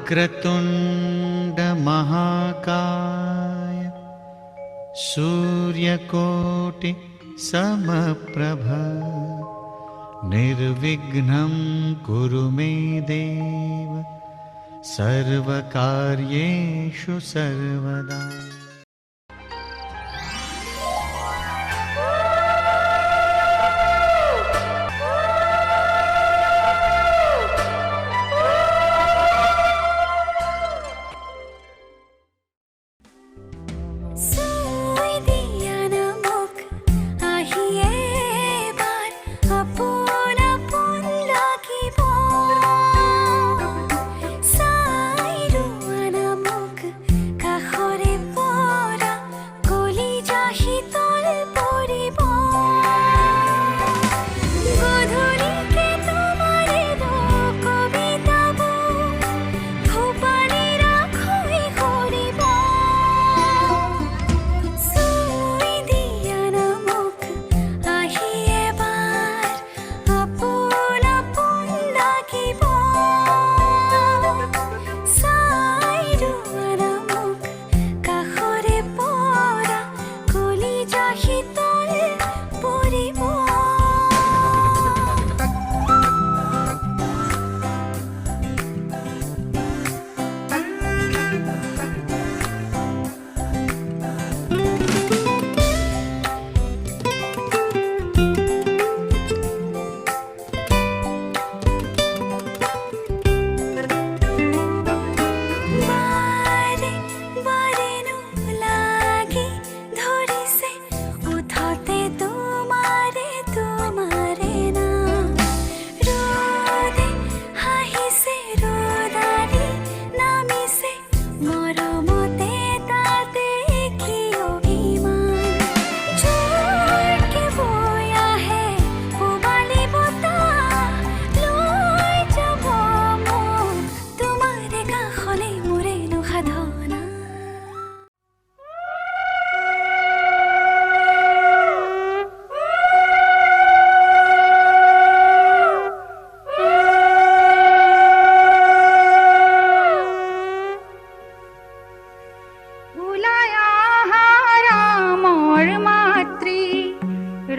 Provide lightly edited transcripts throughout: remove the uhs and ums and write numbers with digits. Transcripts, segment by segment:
वक्रतुंड महाकाय सूर्यकोटि समप्रभ निर्विघ्नं कुरु मे देव सर्वकार्येषु सर्वदा।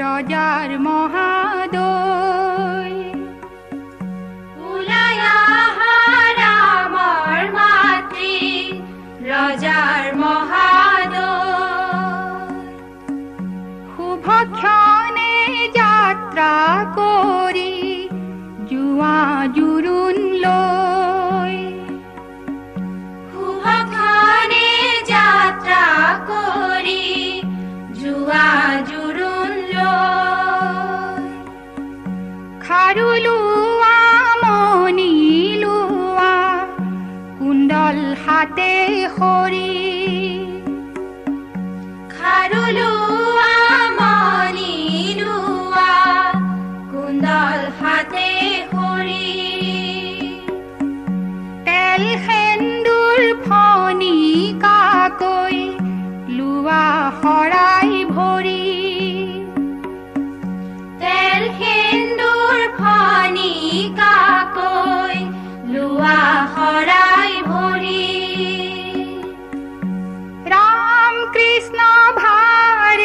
রজার মহাদয় উলায়া হারামর মাতৃ রজার মহাদয় শুভক্ষণে যাত্রা করি জুয়া জুৰুণ লৈ শুভক্ষণে যাত্ৰা কৰি জুয়া জুৰুণ লৈ খাৰু লোৱা মণি লোৱা কুণ্ডল হাতে সৰি খাৰু লোৱা মণি লোৱা কুণ্ডল হাতে সৰি তেল সেন্দুৰ ফণি কাকৈ লোৱা শৰাই ভৰি তেল সেন্দুৰ ফণি কাকৈ লোৱা শৰাই ভৰি ৰাম কৃষ্ণ ভাই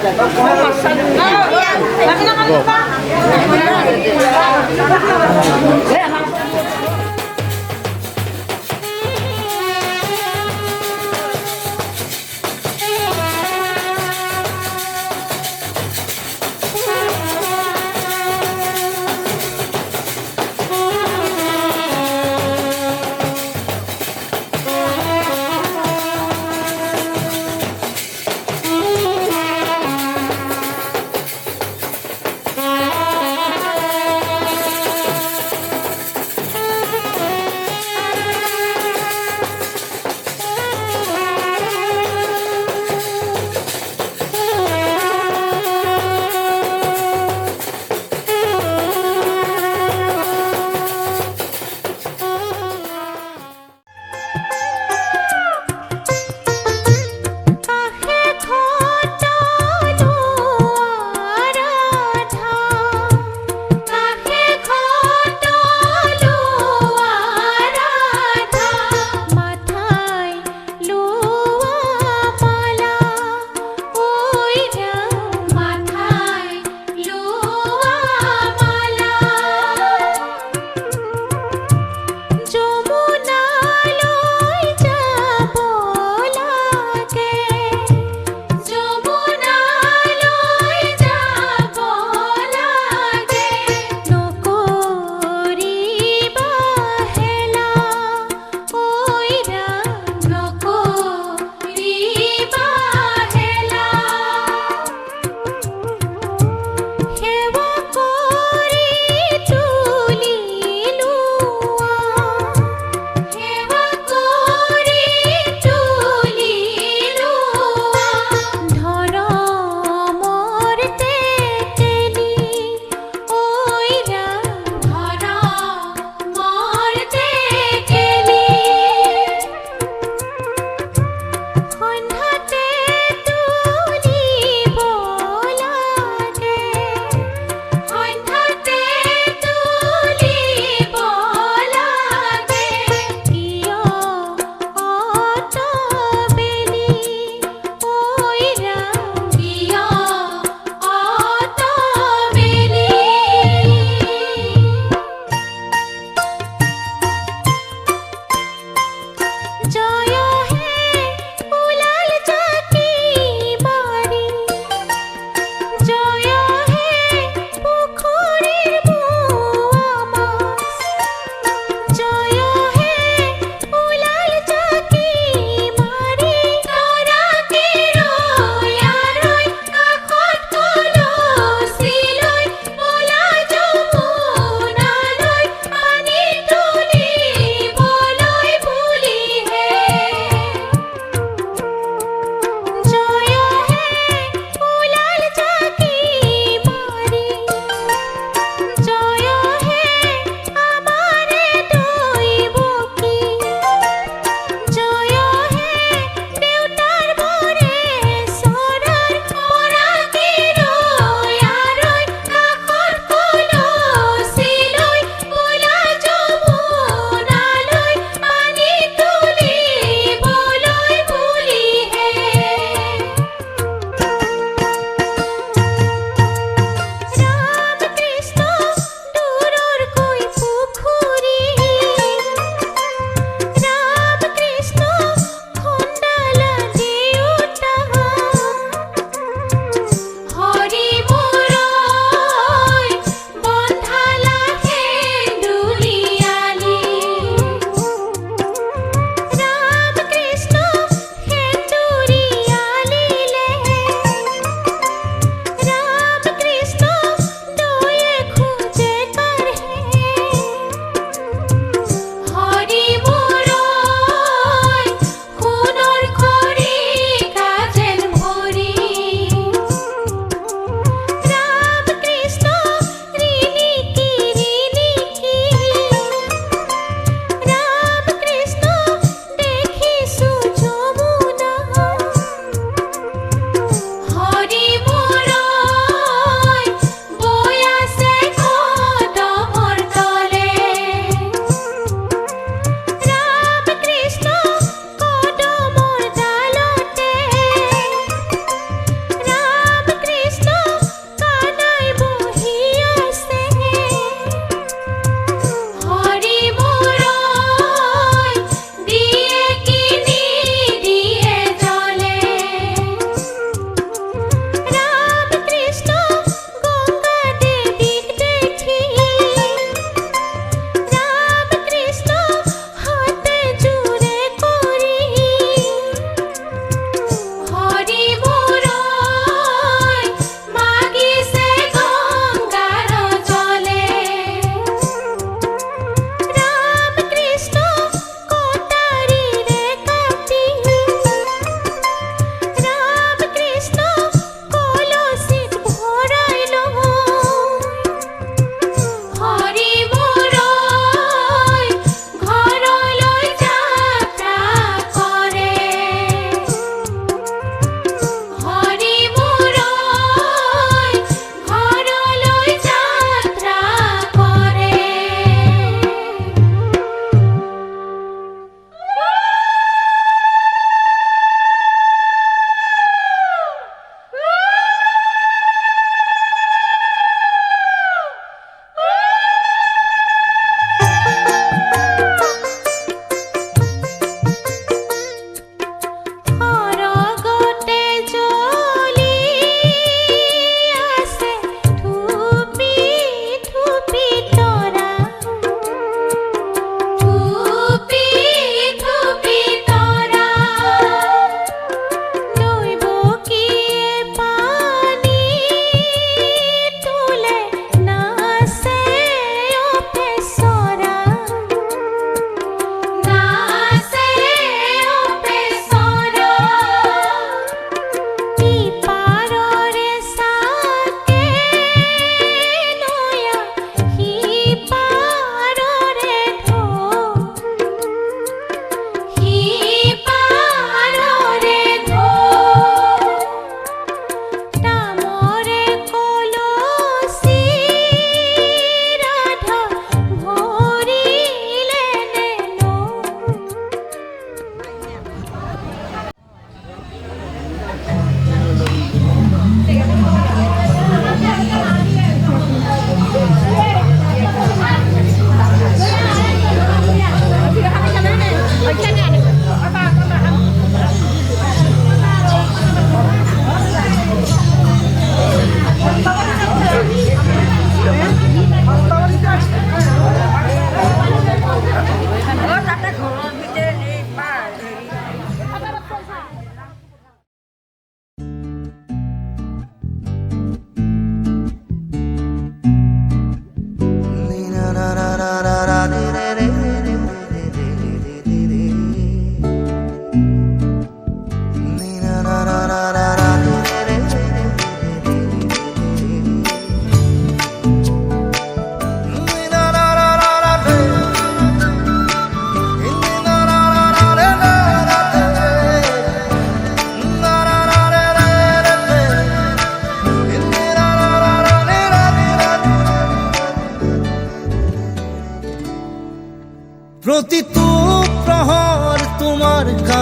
হে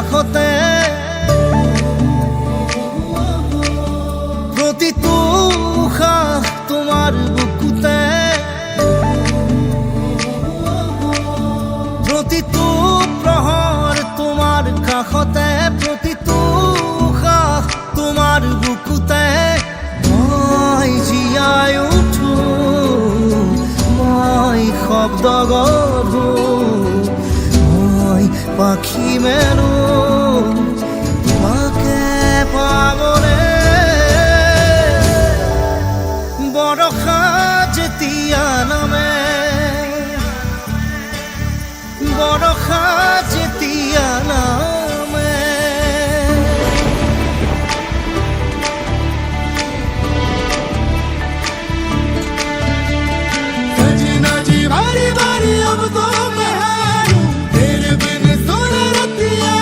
কাষতে প্ৰতিটো উশাহ তোমাৰ বুকুতে প্ৰতিটো প্ৰহৰ তোমাৰ কাষতে প্ৰতিটো উশাহ তোমাৰ বুকুতে মই জীয়াই উঠো মই শব্দ গঢ়ো মই পাখি মেলো তোমাকে পাবলে বৰষা যেতিয়া নামে বৰষা যেতিয়া নামে सजना जी बारी बारी अब तो मैं हारूं तेरे बिन सुन रतिया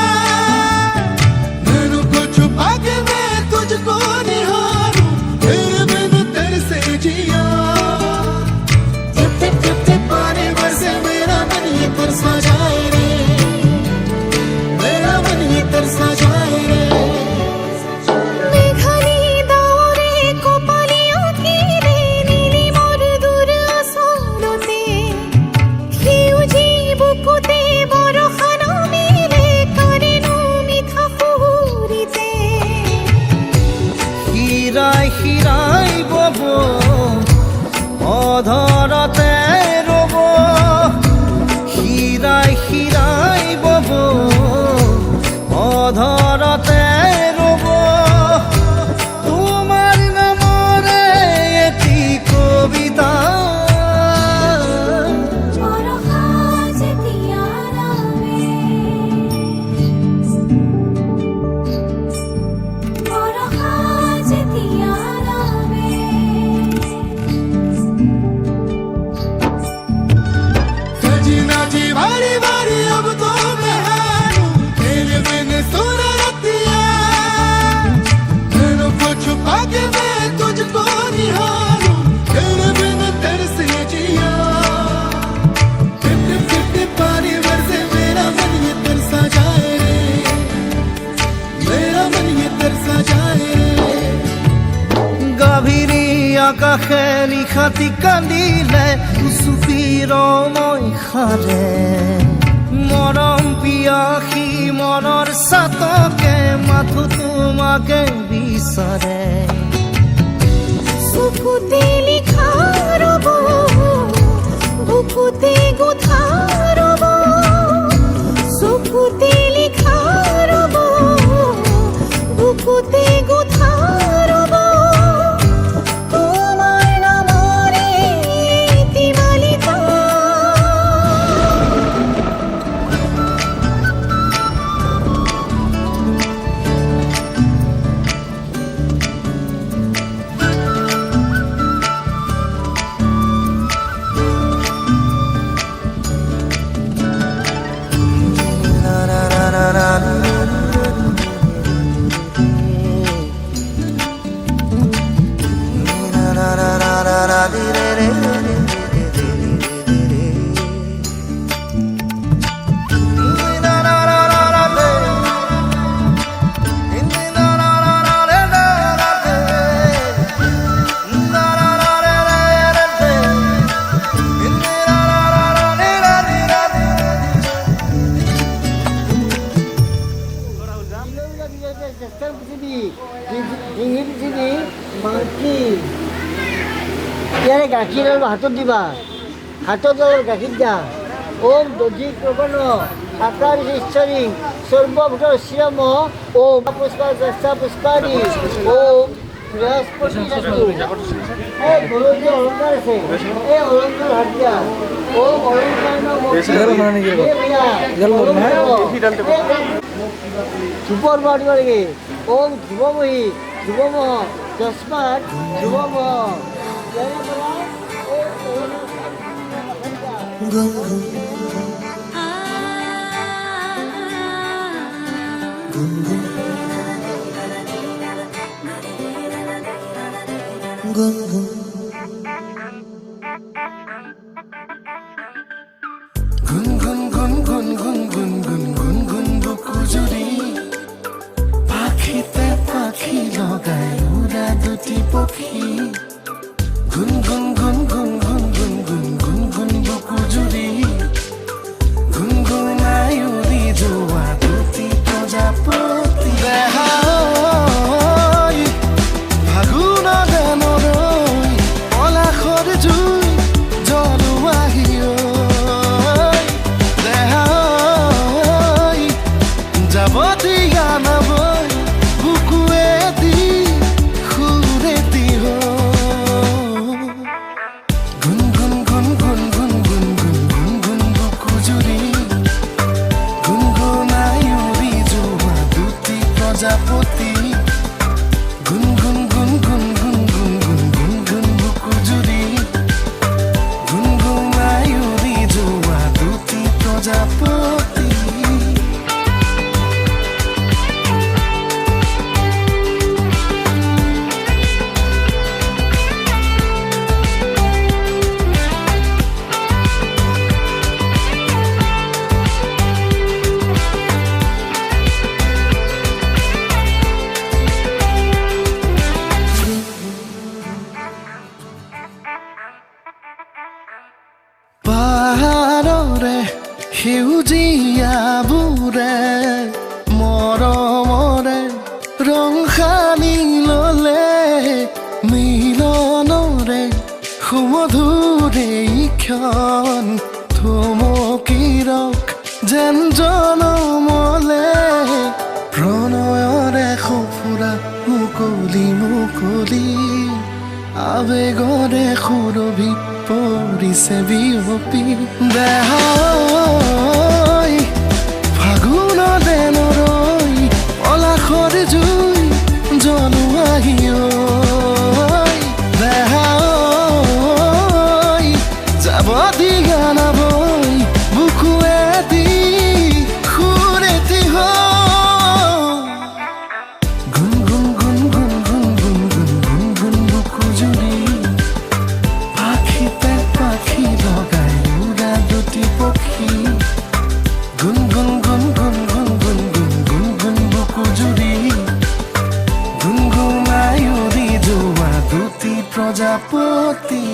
नैनों को छुपा के मैं तुझको निहारूं तेरे बिन तरसे जिया टिप टिप टिप टिप पानी बरसे मेरा मन ये तरसा जाए रे मेरा मन ये तरसा जाए रे মেঘালি দাওরে কপালিয়া তীরে নীলি মরদুর আসরতে সেউজি বুকুতে বরষা নামিলে কারেনো মিঠা ফুৰিতে হীৰাই হীৰাই বব অধৰতে ৰব হীৰাই হীৰাই বব অধৰতে ৰব তোমাৰ নামৰে এটি কবিতা বৰষা যেতিয়া নামে বৰষা যেতিয়া নামে सजना जी बारी बारी अब तो मैं हारूं तेरे बिन सुन रतिया नैनों को छुपा के मैं तुझको निहारूं तेरे बिन तरसे जिया टिप टिप टिप टिप पानी बरसे मेरा मन ये तरसा जाए रे मेरा मन ये तरसा जाए रे গাভীৰী আকাশে নিশাতি কান্দিলে উচুপিৰ মই সাৰে মৰম পিয়াসী মনৰ চাতকে মাথো তোমাকে বিচাৰে চকুতে লিখা ৰব বুকুতে গোঠা ৰব চকুতে লিখা ৰব বুকুতে গোঠা ৰব তোমাৰ নামৰে এটি মালিকা ইয়াৰে গাখীৰ আৰু হাতত দিবা হাতত অলপ গাখীৰ দিয়া ওম দধি প্ৰবণ আকাৰ ঈশ্বৰী সৰ্বভূত শ্ৰম ওম পুষ্পা দস্তা পুষ্পাৰি ওম বৃহস্পতি এই গৰুত যে অলংকাৰ আছে এই অলংকাৰ হাত দিয়া ওম অলংকাৰ ধূপৰ মাৰিব লাগে ওম ধ্ৰুৱমহী ধ্ৰুৱমহ তস্মাৎ ধ্ৰুৱমহ গুন গুন গুন গুন গুন গুন গুন গুন গুন বুকু জুড়ি দুটি পক্ষী গুণ গুণ গুণ গুণ গুণ গুণ গুণ গুণ গুণ বুকু জুৰি গুণগুণাই উৰি যোৱা দুটি প্ৰজাপতি দেহাই ফাগুন গানলৈ পলাশৰ জুই জ্বলোৱাহি দেহাই যাব দিয়া নবৈ বুকুৱে দি সুৰে দি গুণ গুণ গুণ গুণ গুণ গুণ গুণ গুণ গুণ বুকু জুৰি গুণগুণাই উৰি যোৱা দুটি প্ৰজাপতি গুণ গুণ গুণ গুণ গুণ গুণ গুণ গুণ গুণ বুকু জুৰি গুণগুণাই উৰি যোৱা দুটি প্ৰজাপতি পাহাৰৰে সেউজীয়াবোৰে মৰমৰে ৰং সানি ললে মিলনৰে সুমধুৰে ক্ষণ থমকি ৰখ যেন জনমলে প্ৰণয়ৰে সফুৰা মুকলি মুকলি আবেগৰে সুৰভি পৰিছে বিয়পি দেহাই ফাগুন দেনৰৈ পলাশৰ জুই জ্বলোৱাহি দেহাই যাব দিয়া নবৈ বুকুৱে দি সুৰেতি গুণ গুণ গুণ গুণ গুণ গুণ গুণ গুণ গুণ বুকু জুৰি পাখিতে পাখি লগাই উৰা দুটি পক্ষী গুণ গুণ গুণ গুণ গুণ গুণ গুণ গুণ গুণ বুকু জুৰি গুণগুণাই উৰি যোৱা দুটি প্ৰজাপতি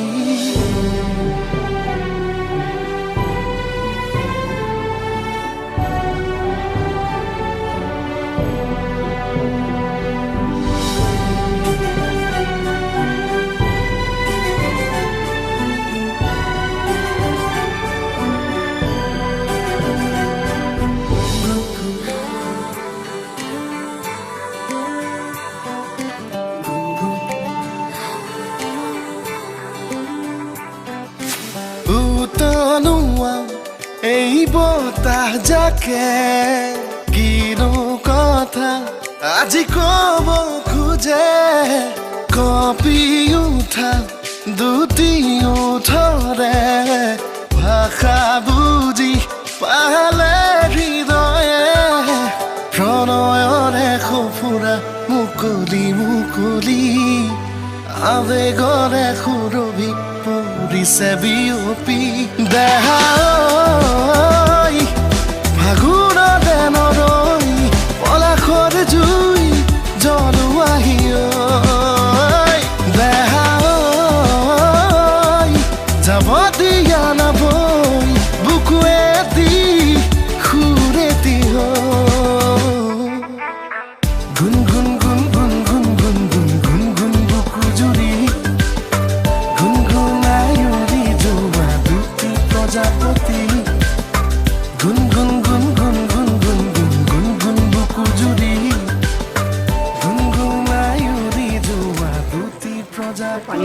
উতলোৱা এই বতাহ জাকে কিনো কথা আজি কব খোজে কঁপি উঠা দুটি ওঠৰে ভাষা বুজি পালে হৃদয়ে প্ৰণয়ৰে সফুৰা মুকলি মুকলি আবেগৰে সুৰভি পৰিছে বিয়পি দেহাই ফাগুন দেনৰৈ পলাশৰ জুই জ্বলোৱাহি দেহাই যাব দিয়া নবৈ বুকুৱে দি সুৰেতি গুণ গুণ গুণ গুণ গুণ গুণ গুণ গুণ গুণ বুকু জুৰি গুণগুণাই উৰি যোৱা দুটি প্ৰজাপতি গুণ গুণ গুণ গুণ গুণ গুণ গুণ গুণ গুণ বুকু জুৰি গুণগুণাই উৰি যোৱা দুটি প্ৰজাপতি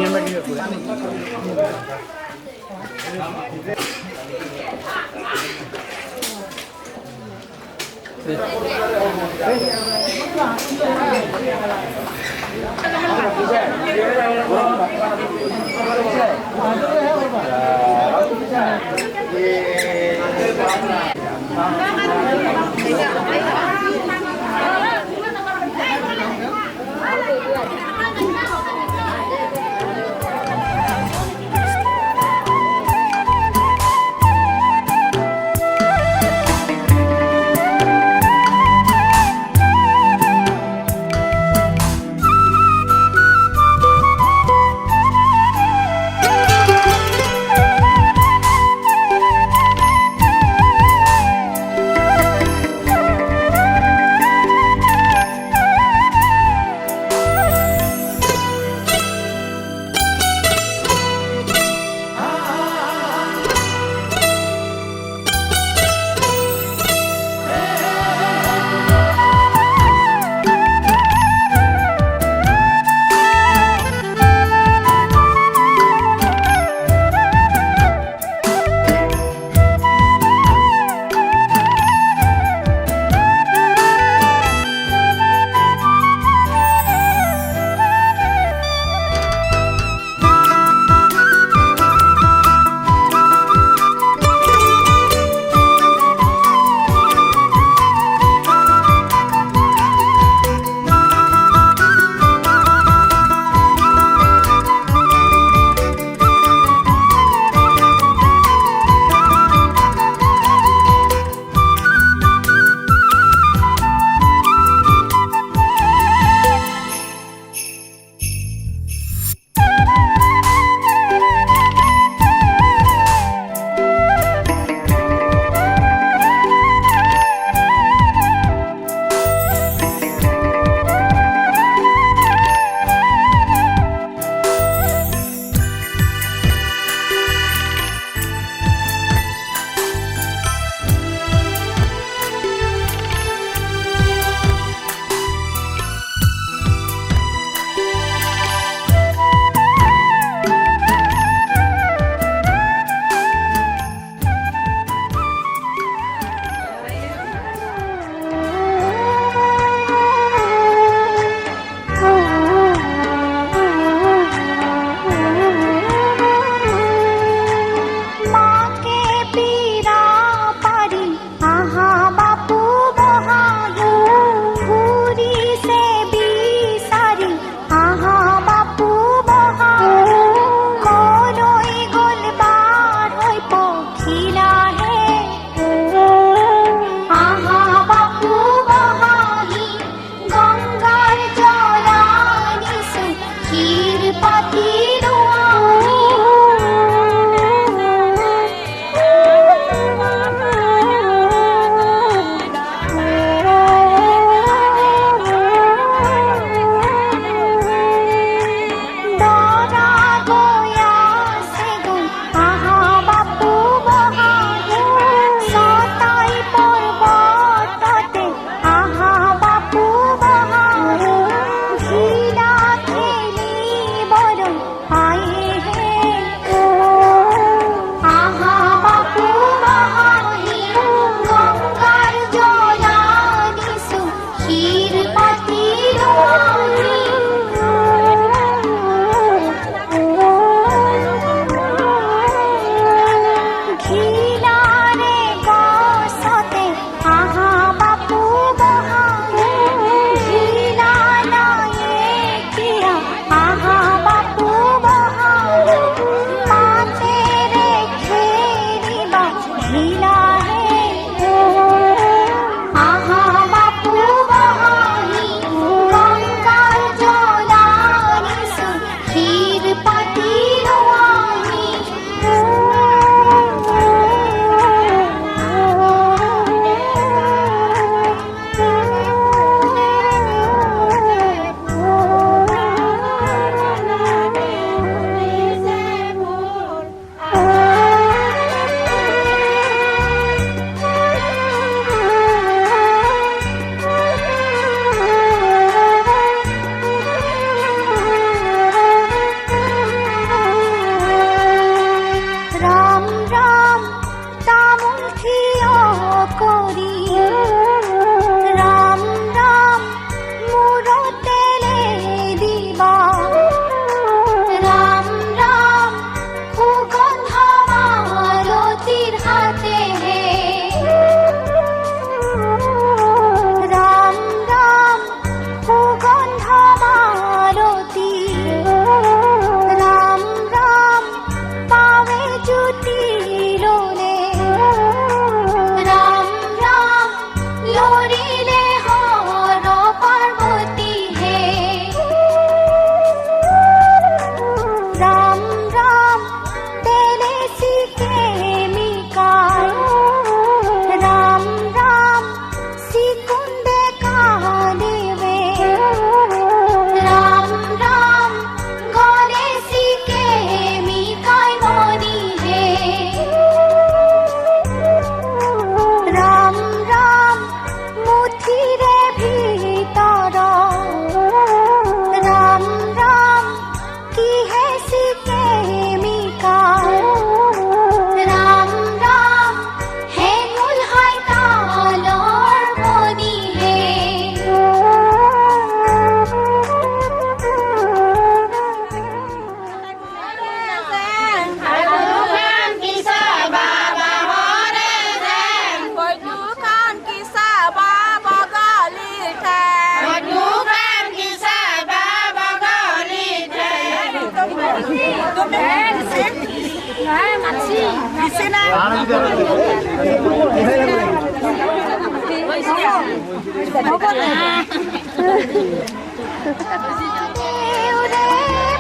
দেউৰে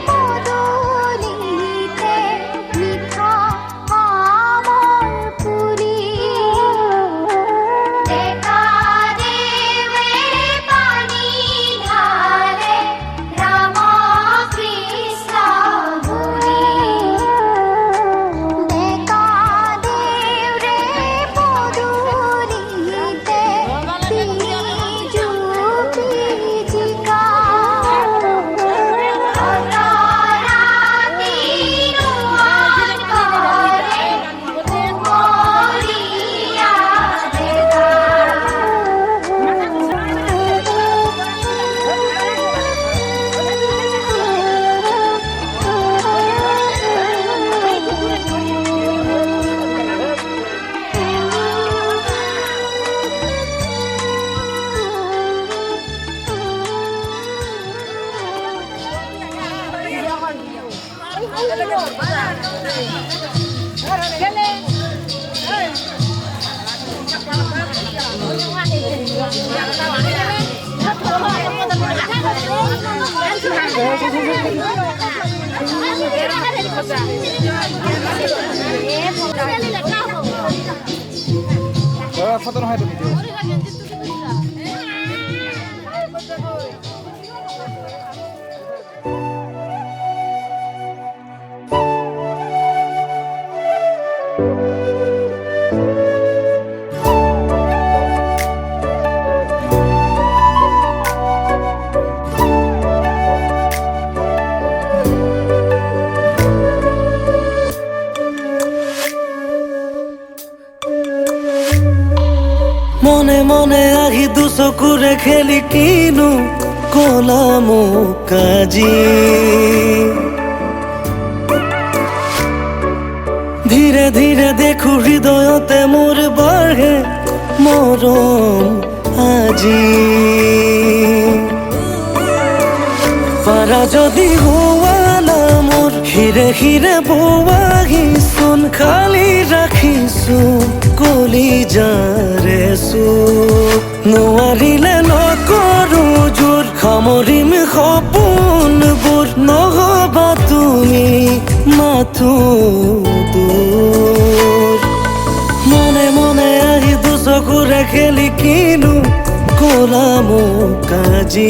পদূলিতে মিঠা আমৰ পুৰি ডেকা দেৱে পানী ঢালে ৰাম কৃষ্ণ বুৰি ডেকা দেউৰে পদূলিতে পিজু পিজিকা মনে মনে আহি দুচকুৰে খেলি কিনো কলাম কাজি ধীৰে ধীৰে দেখো হৃদয়তে মোৰ বাঢ়ে মৰম আজি পাৰা যদি হোৱা না মোৰ হিৰে হিৰে বোৱাহিচোন খালি ৰাখিছো কলিজাৰে চুপ নোৱাৰিলে নকৰো জোৰ সামৰিম সপোনবোৰ নহবা তুমি মাথো দূৰ মনে মনে আহি দুচকুৰে খেলি কিনো কলাম কাজি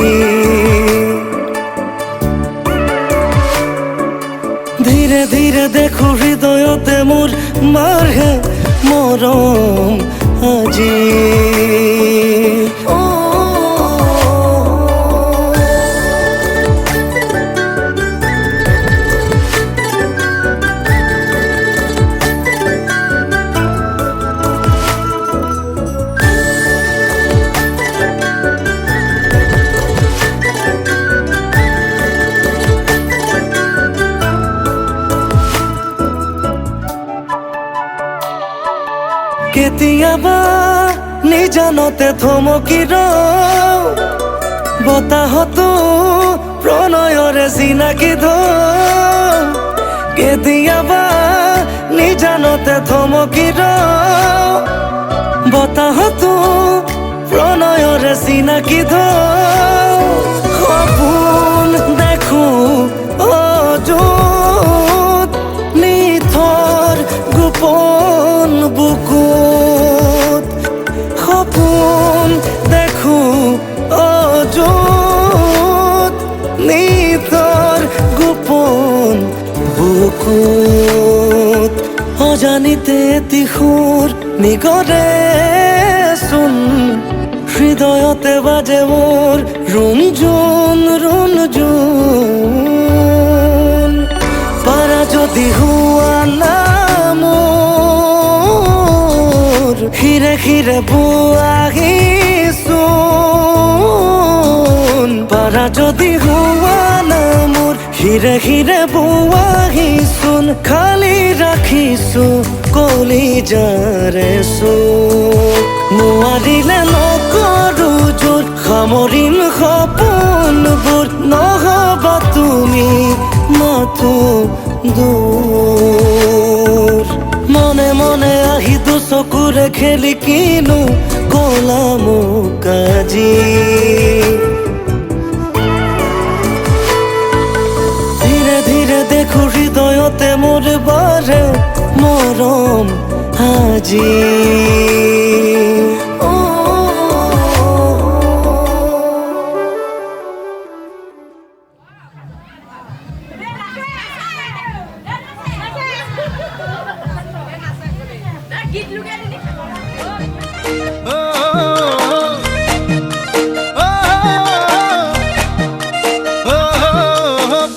ধীৰে ধীৰে দেখো হৃদয়তে মোৰ মাৰহে মৰম আজি কেতিয়াবা নিজানতে থমকি ৰওঁ বতাহতো প্ৰণয়ৰে চিনাকি ধওঁ কেতিয়াবা নিজানতে থমকি ৰওঁ বতাহতো প্ৰণয়ৰে চিনাকি ধওঁ সপোন দেখো অযুত নিথৰ গোপন বুকুত সপোন দেখো অযুত নিথৰ গোপন বুকুত অজানিতে তিখুৰ নিগৰে চোন হৃদয়তে বাজে মোৰ ৰুণজুণ ৰুণজুণ পাৰা যদি হোৱা না মোৰ হিৰে হিৰে বোৱাহিচোন পাৰা যদি হোৱা না মোৰ হিৰে হিৰে বোৱাহিচোন খালি ৰাখিছো কলিজাৰে চুপ নোৱাৰিলে নকৰো জোৰ সামৰিম সপোনবোৰ নহবা তুমি মাথো দূৰ মনে মনে আহি দুচকুৰে খেলি কিনো কলা মোক আজি ধীৰে ধীৰে দেখো হৃদয়তে মোৰ বাৰে মৰম আজি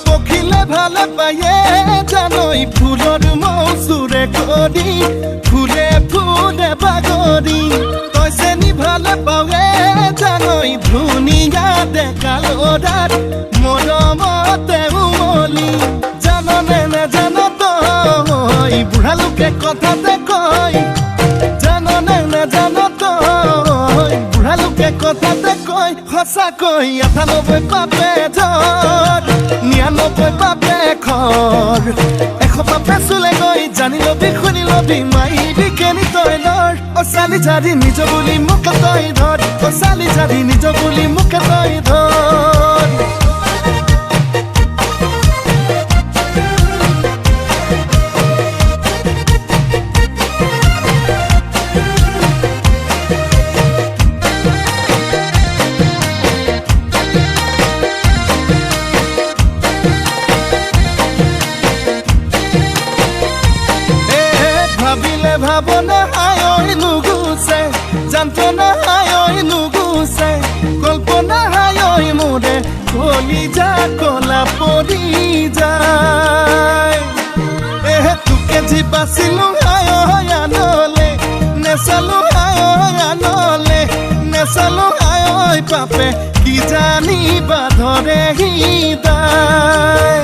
পখিলে ভালে পায়ে জানই ফুলৰ মৌচুৰে কৰি ফুলে ফুলে বাগৰি তই চেনি ভালে পাৱে জানই ধুনীয়া ডেকা ল'ৰাৰ মৰমতে উমলি জাননে নেজান তই বুঢ়া লোকে কথাতে কয় জাননে নেজান তই বুঢ়া লোকে কথাতে কয় সঁচাকৈ ৯৮ পাপে ধৰ ৯৯ পাপে খৰ ১০০ পাপে চুলে গৈ জানি লবি শুনি লবি মাইবি কেনি তই লৰ অ চালি জাৰি নিজ বুলি মোক তই ধৰ অ চালি জাৰি নিজ বুলি মোক তই ধৰ ভাবনা হায় নুগুছে যন্ত্রণা হায় নুগুছে কল্পনা হায় মোরে কলিজা কলা পরি যায় তোকে জি বাচিলো হায় আনলে নেচালো হায় আনলে নেচালো হায় পাপে কি জানি বাধরে হৃদয়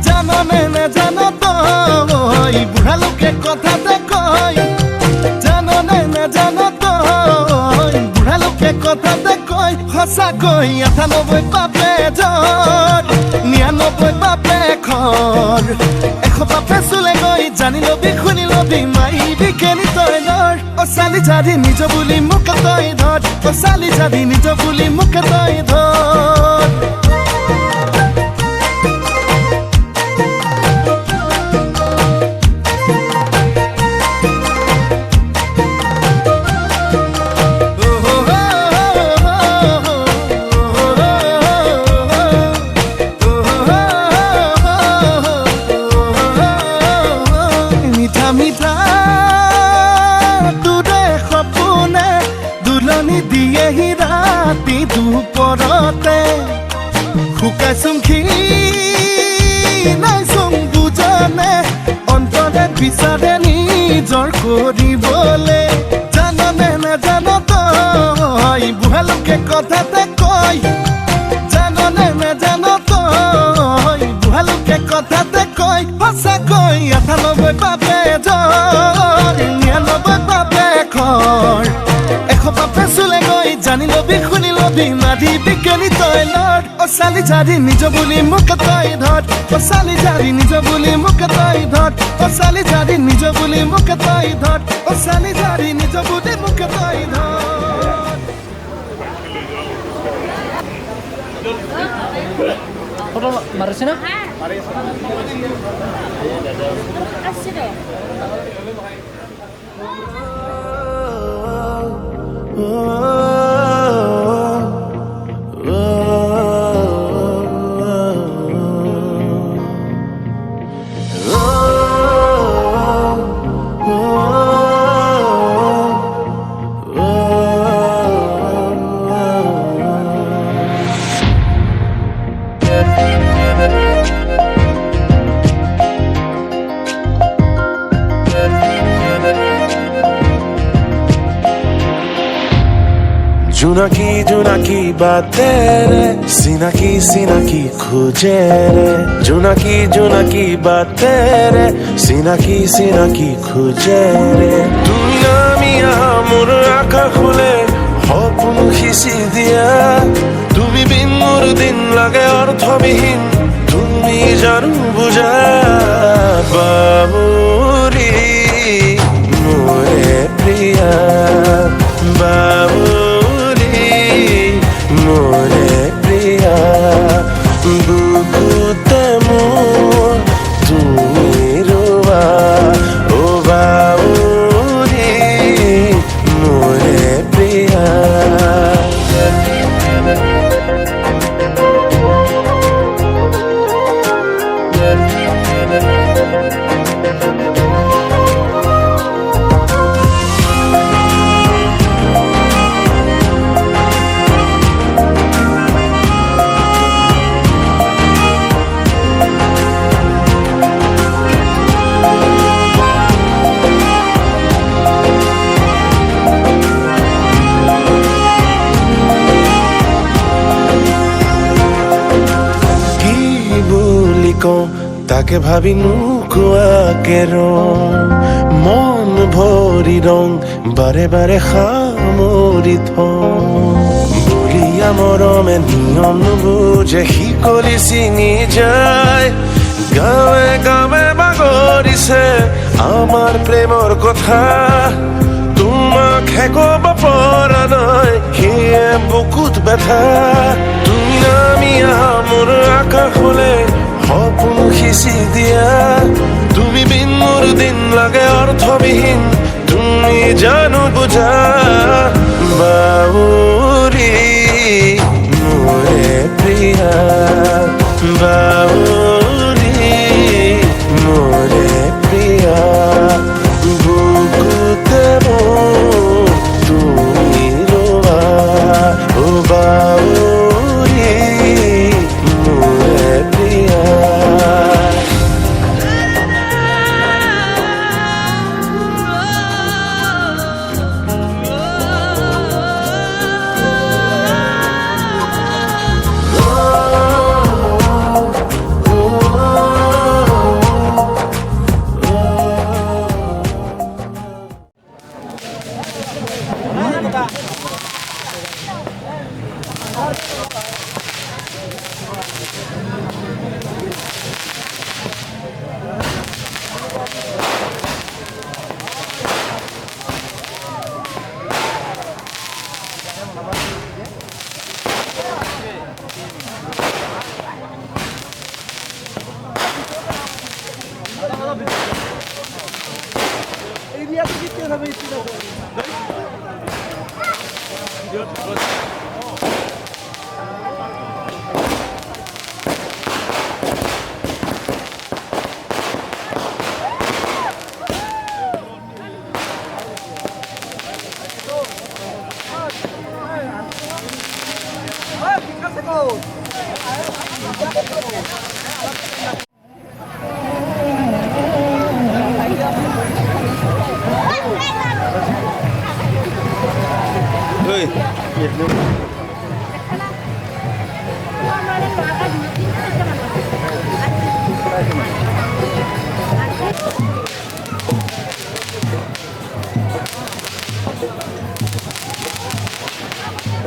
জাননে নেজান তই বুঢ়া লোকে কথাতে কয় জাননে নেজান তই বুঢ়া লোকে কথাতে কয় সঁচাকৈ ৯৮ পাপে ধৰ ৯৯ পাপে খৰ ১০০ পাপে চুলে গৈ জানি লবি শুনি লবি মাইবি কেনি তই লৰ অ চালি জাৰি নিজ বুলি মোক তই ধৰ অ চালি জাৰি নিজ বুলি মোক তই ধৰ ৰাতি দুপৰতে শুকাইছোং নাইছোং বুজনে অন্তৰে বিচাৰে নিজৰ কৰিবলে জাননে নেজান তই বুঢ়া লোকে কথাতে কয় জাননে নেজান তই বুঢ়া লোকে কথাতে কয় সঁচাকৈ ৯৮ পাপে ধৰ ৯৯ পাপে খৰ ১০০ পাপে চুলে গৈ জানি লবি শুনি লবি মাৰিবি কেনি তই লৰ অ চালি জাৰি নিজ বুলি মোক তই ধৰ অ চালি জাৰি নিজ বুলি মোক তই ধৰ অ চালি জাৰি নিজ বুলি মোক তই ধৰ অ চালি জাৰি নিজ বুলি মোক তই ধৰ ফটো মাৰিছে না জোনাকি জোনাকি বাতে রে সিনাকি সিনাকি খুঁজে রে জোনাকি জোনাকি বাতে রে সিনাকি সিনাকি খুঁজে রে তুমি আমি মোৰ আকাশ খুলে সপোন সিঁচি দিয়া তুমি বিন মোৰ দিন লাগে অৰ্থবিহীন তুমি জানো বুজা বাবুৰি বাউৰি মোৰে প্ৰিয়া বুকুতে মোৰ তুমি ৰোৱা ও বাউৰি মোৰে প্ৰিয়া তাকে ভাবি নোকোৱাকে মন ভৰি ৰং বাৰে বাৰে সামৰি বলিয়া মৰমে নিয়ম নুবুজে শিকলি ছিঙি যায় গাঁৱে গাঁৱে বাগৰিছে আমাৰ প্ৰেমৰ কথা তোমাক ক'ব পৰা নাই সেয়ে বুকুত ব্যথা তুমি নামি আহা মোৰ আকাশলে সপোন সিঁচি দিয়া তুমি বিন মোৰ দিন লাগে অৰ্থবিহীন তুমি জানো বুজা বাউৰি মোৰে প্ৰিয়া বাউৰি মোৰে প্ৰিয়া বুকুতে মোৰ তুমি ৰোৱা ও বাউৰি মোৰে প্ৰিয়া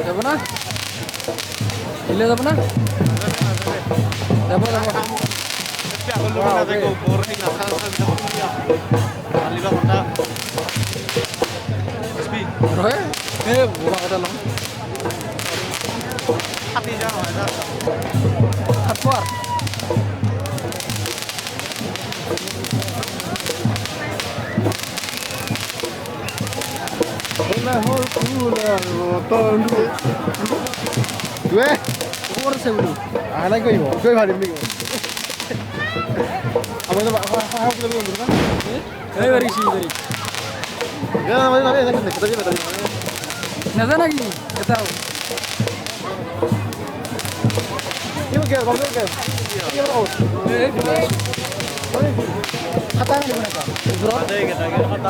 যাব না হিলে যাব না যাব রহে এ বুড়া কথা লম হাতি যা হয় না হাতপার Hola, hola, rotón. ¿Ves? ¿Cómo eres seguro? Ah, no hay que ir, soy vale, amigo. Apa itu Pak? Apa itu belum kan? Very easy, very. Ya, mana kita aja tadi. Nada lagi, kita tahu. Ini ke, kamu ke? Ini out. Kata di mana Kak? Bro. Ada kita kata.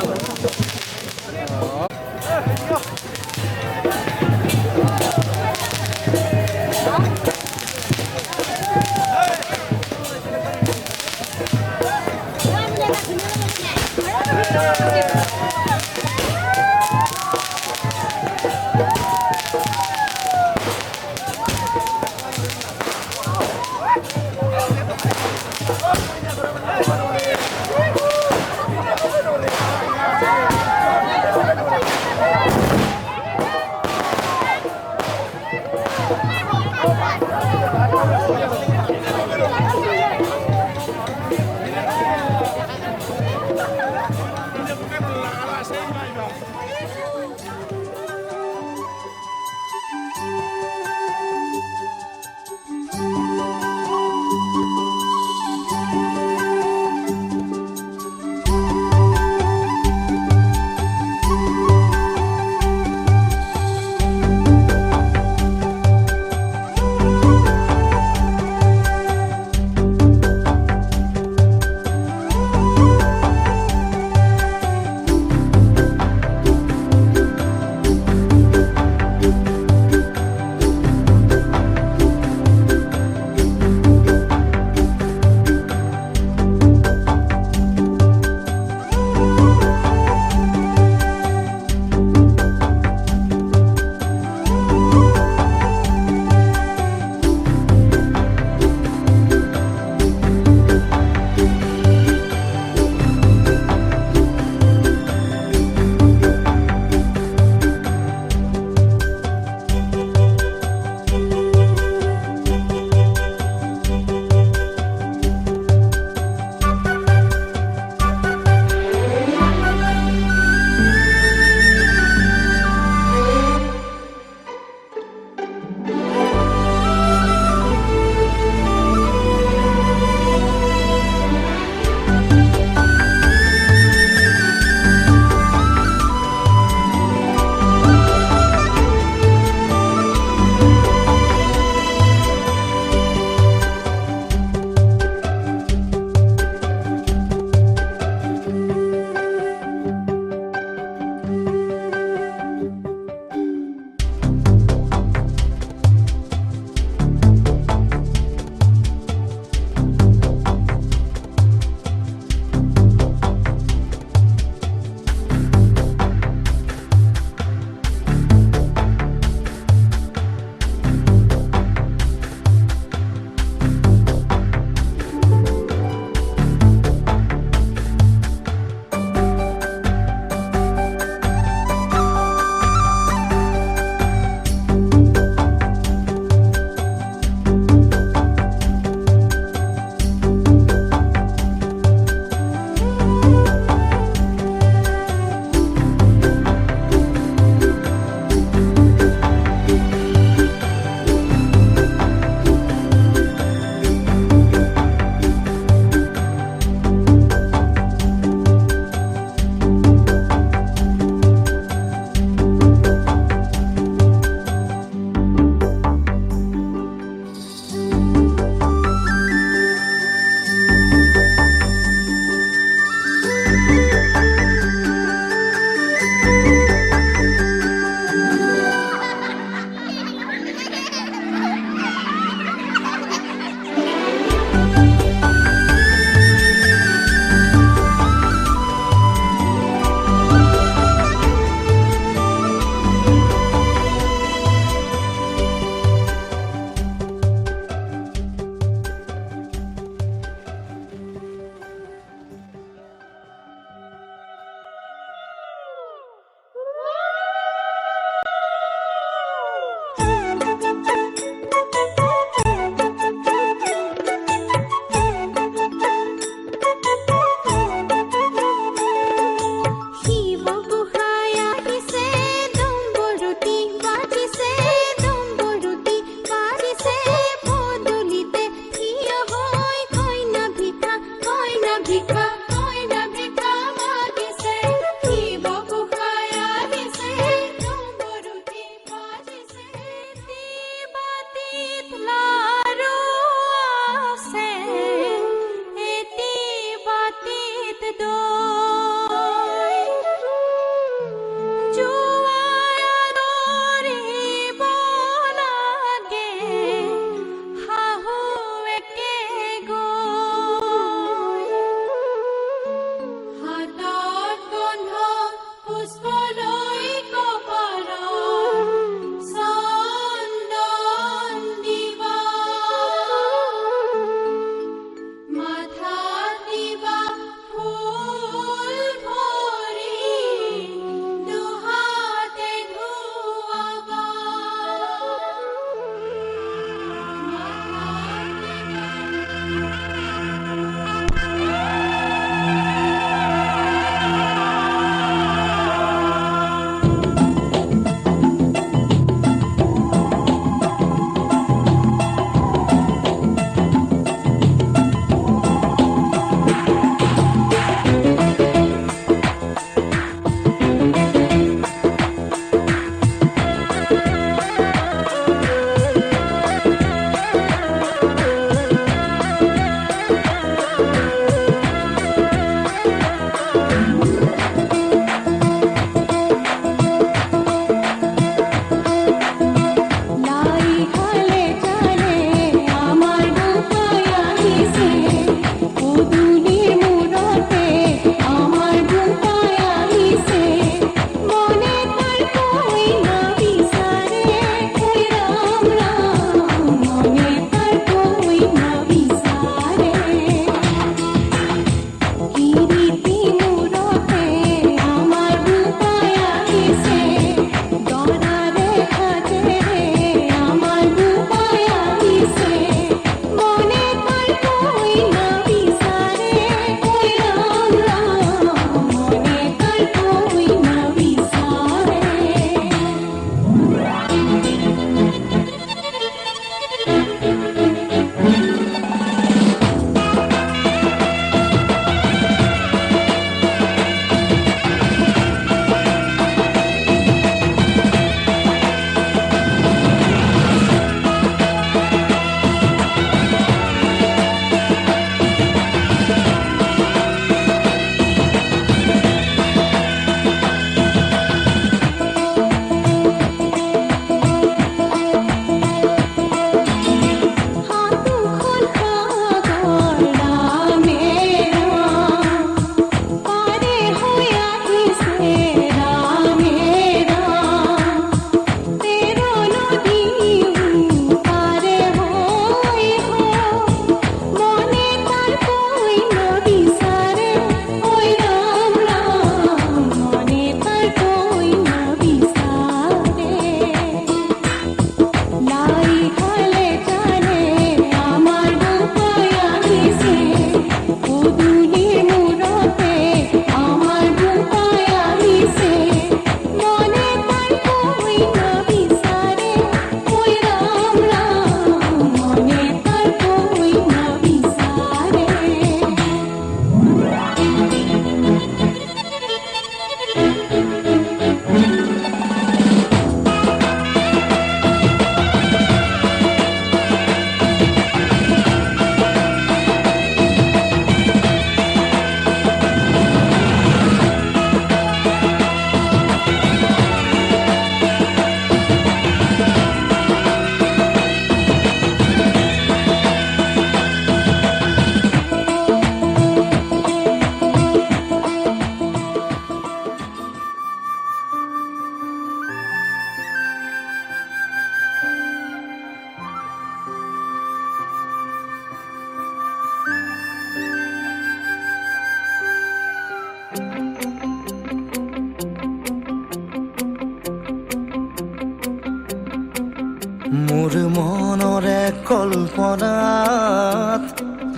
মোৰ মনৰে কল্পনাত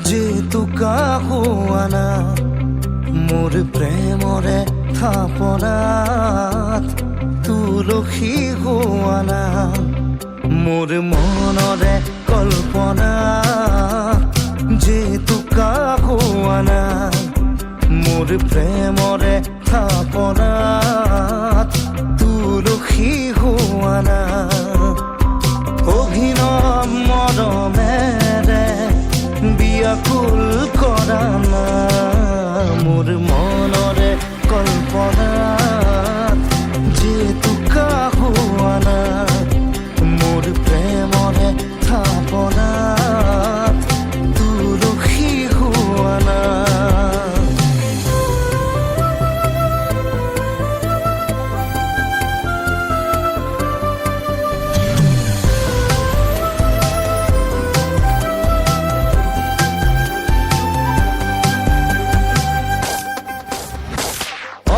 যেতুকা হোৱানা মোৰ প্ৰেমৰে থাপনাত তুলসী হোৱানা মোৰ মনৰে কল্পনাত যেতুকা হোৱানা মোৰ প্ৰেমৰে থাপনাত তুলসী হোৱানা অভিনৱ মৰমেৰে বিয়াকুল কৰা না মোৰ মনৰে কল্পনাত যেতুকা হোৱানা মোৰ প্ৰেমৰে থাপনাত তুলসী হোৱানা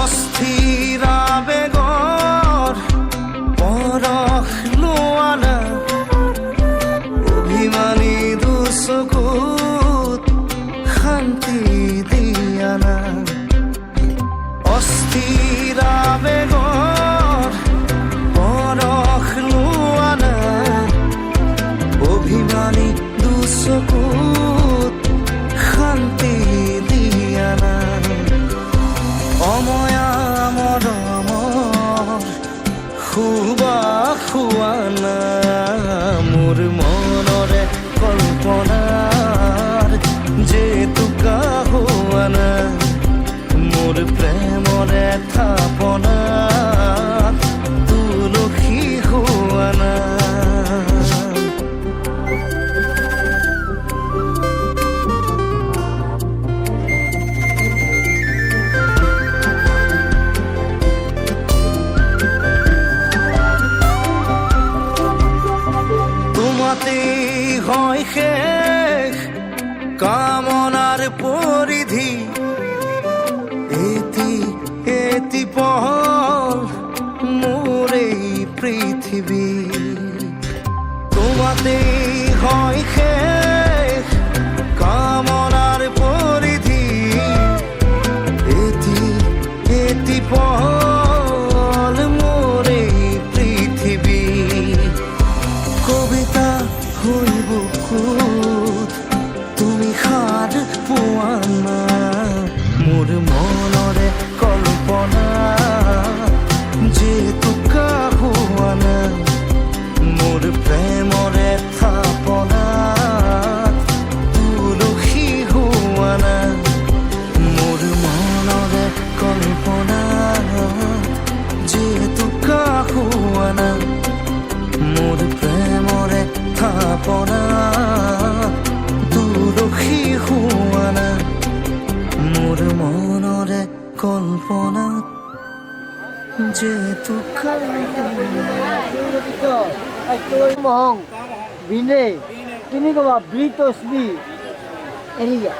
অস্থিৰা বেগৰ পৰশ লোৱানা অভিমানী দুচকুত শান্তি দিয়ানা অস্থিৰা বেগৰ পৰশ লোৱানা অভিমানী দুচকুত শান্তি দিয়ানা অময়া মৰমৰ সুবাস হোৱানা মোৰ মনৰে কল্পনাৰ যেতুকা হোৱানা মোৰ প্ৰেমৰে থাপনাত তুলসী হোৱানা তোমাতে হয় শেষ কামনাৰ পৰিধি এটি এটি পহল মোৰ এই পৃথিৱী তোমাতে হয় শেষ কামনাৰ পৰিধি এটি এটি পহল মোৰ এই পৃথিৱী কবিতা হৈ বুকুত তুমি সাৰ পোৱানা মোৰ মনৰে কল্পনা যেতুকা হোৱানা মোৰ প্ৰেমৰে থাপনাত তুলসী হোৱানা মোৰ মনৰে কল্পনা যেতুকা হোৱানা মোৰ প্ৰেমৰে থাপনা তুলসী হোৱানা মোৰ মনৰে কল্পনা যেতুকা মহং বিনে তুমি ক'বা বি তসবি এৰি যা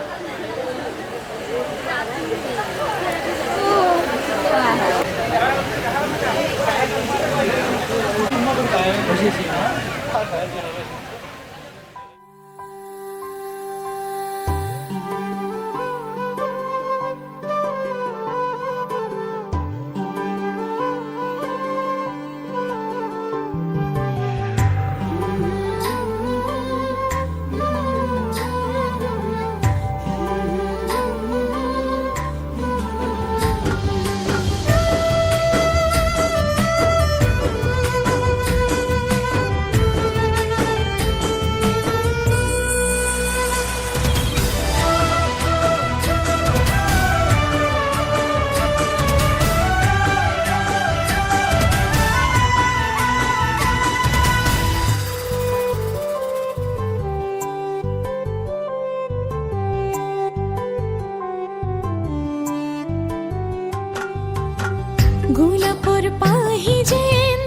গোলাপৰ পাহি যেন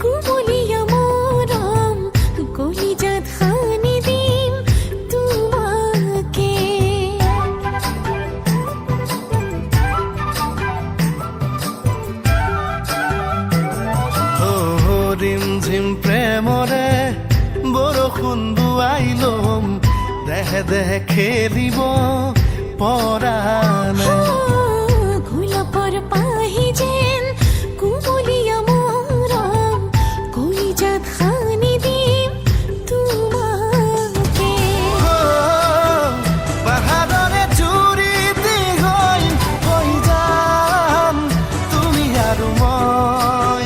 কুমলীয়া মৰম কলিজাত সানি দিম তোমাকে ৰিম ঝিম প্ৰেমৰে বৰষুণ বুৱাই লম দেহে দেহে খেলিব পৰাণে গোলাপৰ পাহি যেন কুমলীয়া মৰম কলিজাত সানি দিম তোমাকে পাহাৰৰে জুৰি দি হৈ যাম তুমি আৰু মই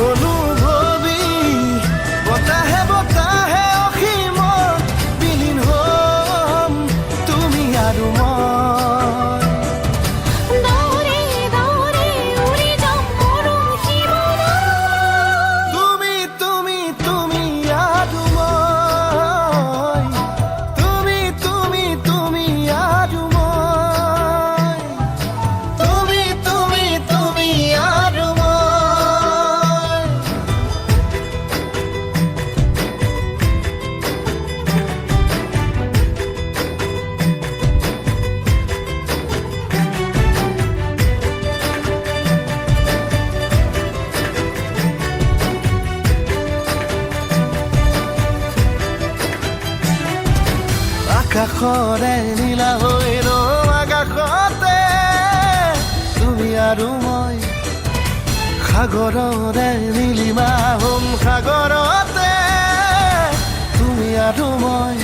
অনুভৱী বতাহে বতাহে অসীমত বিলীন হ'ম তুমি আৰু মই দাউৰে দাউৰে উৰি যাম মৰম সীমানা তুমি তুমি তুমি আৰু মই তুমি তুমি তুমি আৰু মই তুমি তুমি তুমি আৰু মই আকাশৰে নীলা হৈ ৰম আকাশতে তুমি আৰু মই সাগৰৰে নীলিমা হ'ম সাগৰতে তুমি আৰু মই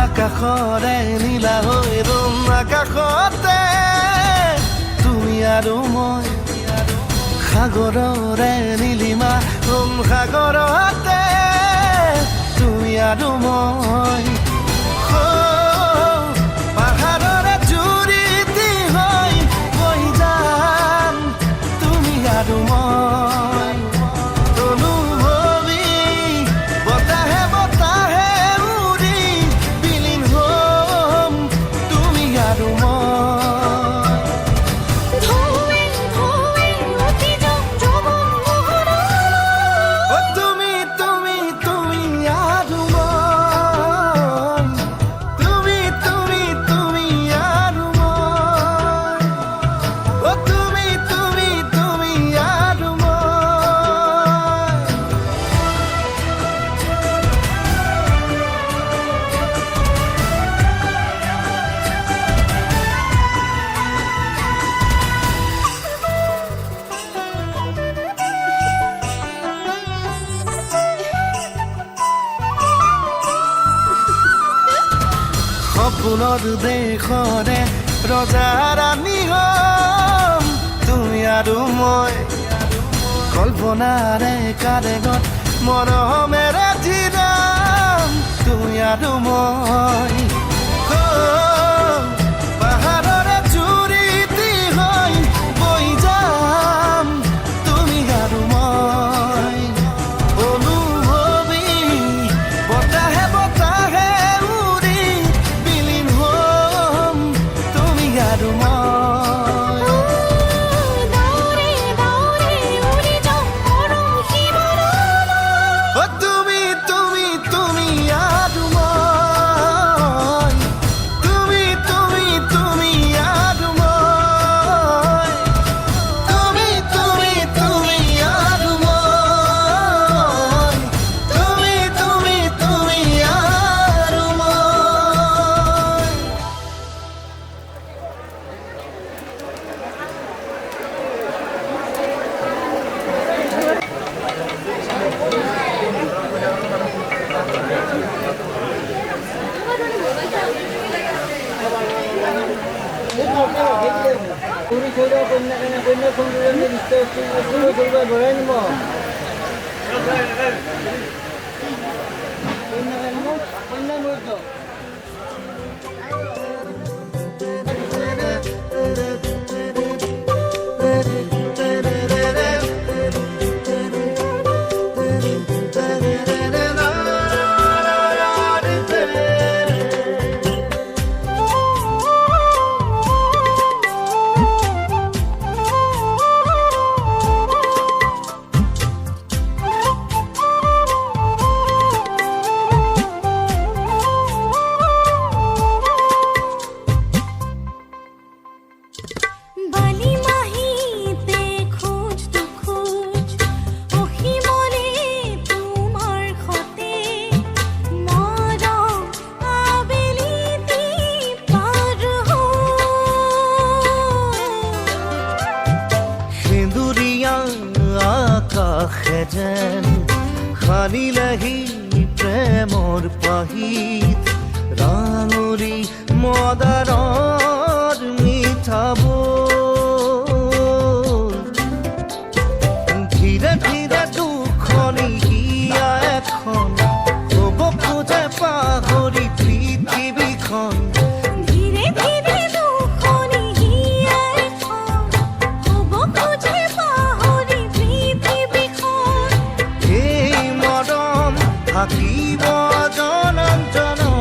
আকাশৰে নীলা হৈ ৰম আকাশতে তুমি আৰু মই সাগৰৰে নীলিমা হ'ম সাগৰতে তুমি আৰু মই পাহাৰৰে জুৰি দি হৈ যাম তুমি আৰু মই অনুভৱী বতাহে বতাহে উৰি বিলীন হ'ম তুমি আৰু মই ধোৱে ধোৱে উঠি যাম যৌৱন মোহনা ও তুমি তুমি তুমি আৰু মই তুমি তুমি তুমি আৰু মই ও তুমি তুমি তুমি আৰু মই সপোনৰ দেশৰে ৰজা ৰাণী হ'ম তুমি আৰু মই কল্পনাৰে কাৰেগত মৰমেৰে জিৰাম তুমি আৰু মই পাহাৰৰে জুৰি দি হৈ যাম তুমি আৰু মই অনুভৱী বতাহে বতাহে উৰি বিলীন হ'ম তুমি আৰু মই দাউৰে দাউৰে উৰি যাম মৰম সীমানা ও তুমি তুমি তুমি আৰু মই তুমি তুমি তুমি আৰু মই তুমি তুমি তুমি আৰু মই তুমি তুমি তুমি আৰু মই 우리 저희가 끝나가는 공주님들 있어요. 술을 들고 뭐라는 거. 끝나가는 거? 끝나는 거죠. যেন সানিলেহি প্ৰেমৰ পাহিত ৰাঙৰি মদাৰৰ মিঠাবোৰ ধীৰে ধীৰে দুখনি হিয়া এখন হ'ব খোজে পাহৰি পৃথিৱীখন ধীৰে ধীৰে দুখনি হিয়া এখন হব খুঁজে পাহৰি পৃথিৱীখন এই মৰম থাকিব জনম জনম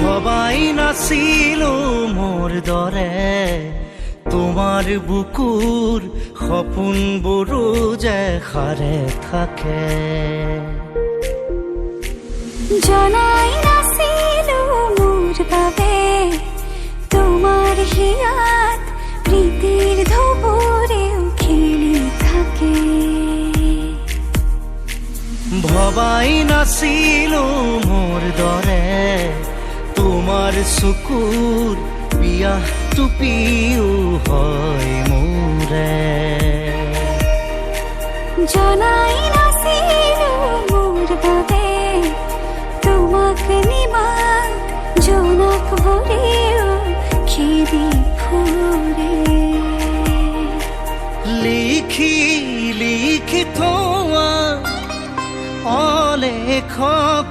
ভবাই নাছিলো মোৰ দৰে তোমাৰ বুকুৰ সপোনবোৰো যে সাৰে থাকে জনাই নাছিলো মোৰ বাবে তোমাৰ হিয়াত প্ৰীতিৰ ধুবুৰেও খেলি থাকে ভবাই নাছিলো মোৰ দৰে তোমাৰ চকুৰ বিয়া টুপিও হয় মোৰে জনাই নাছিলো মোৰ বাবে তোমাক নিমাত জোনাক ভৰেও খেদি ফুৰে লিখি লিখি থোৱা অলেখ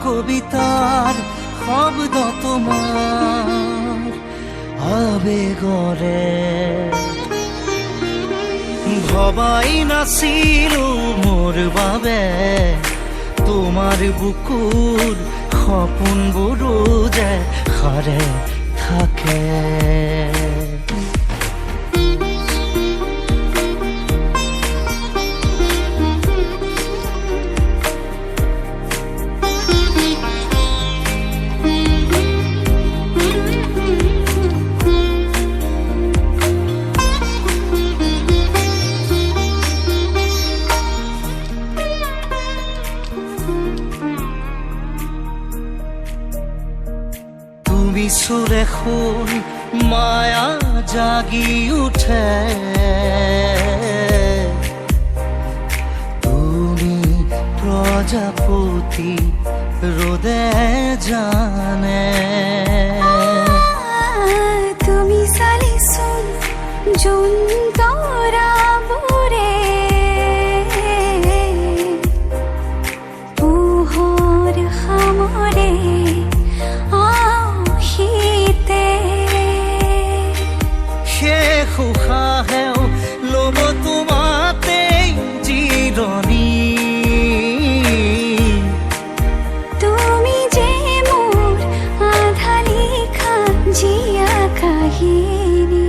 কবিতাৰ শব্দ তোমাৰ আবেগৰে ভবাই নাছিলো মোৰ বাবে তোমাৰ বুকুৰ সপোনবোৰো যে সাৰে থাকে সুৰে খুন মায়া জাগি উঠে তুমি প্ৰজাপতি ৰোদে জানে তুমি চালিচোন যোন তৰাবোৰে পোহৰ সামৰে উশাহেও ল'ব তোমাতেই জিৰণি তুমি যে মোৰ আধা লিখা জীয়া কাহিনী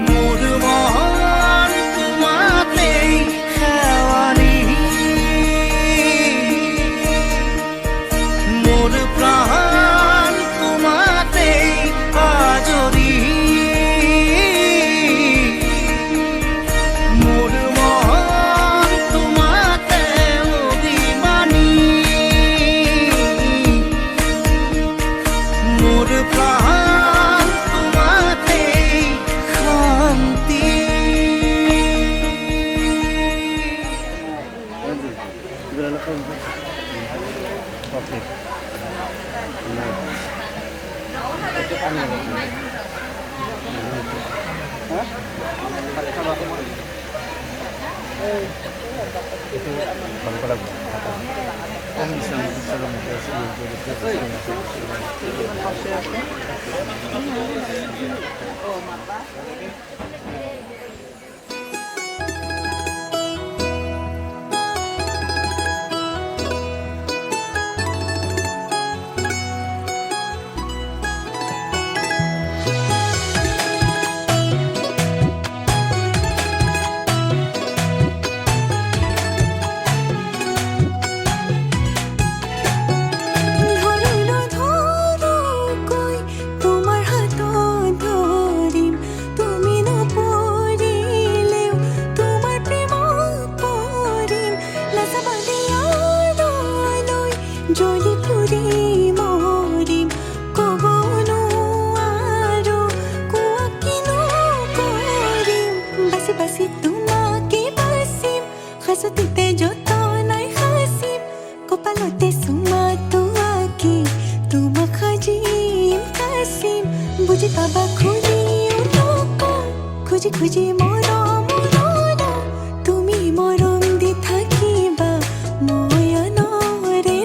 মোৰ মন তোমাতেই শেৱালি মোৰ প্ৰাণ তোমাতেই আজৰি মোৰ মন তোমাতে অভিমানী মোৰ প্ৰাণ তোমাতেই শান্তি খুঁজি খুঁজি মৰম তুমি মৰম দি থাকিবা ময়নৰে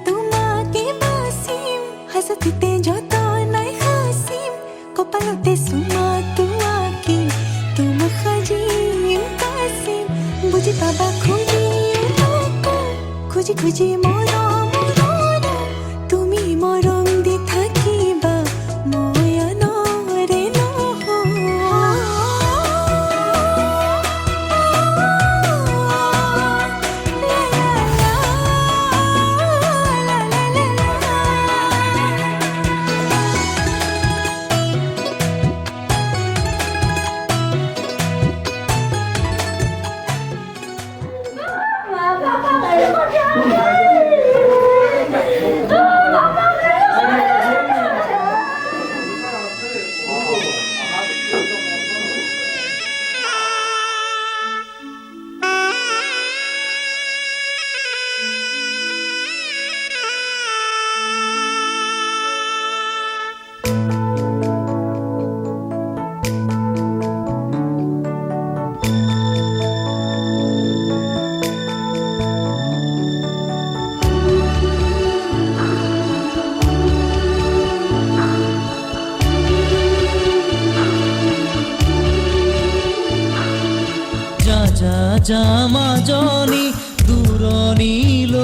তোমাকে বাসিম হাসতিতে যত নাই হাসিম কপালতে সুমা তোমাকে তোমা খাজিম কাসিম বুঝি পাবা খুঁজি খুঁজি খুঁজি মরম মরম তুমি মরম দি থাকিবা ময়া নরে নহ জামাজনী দূৰণিল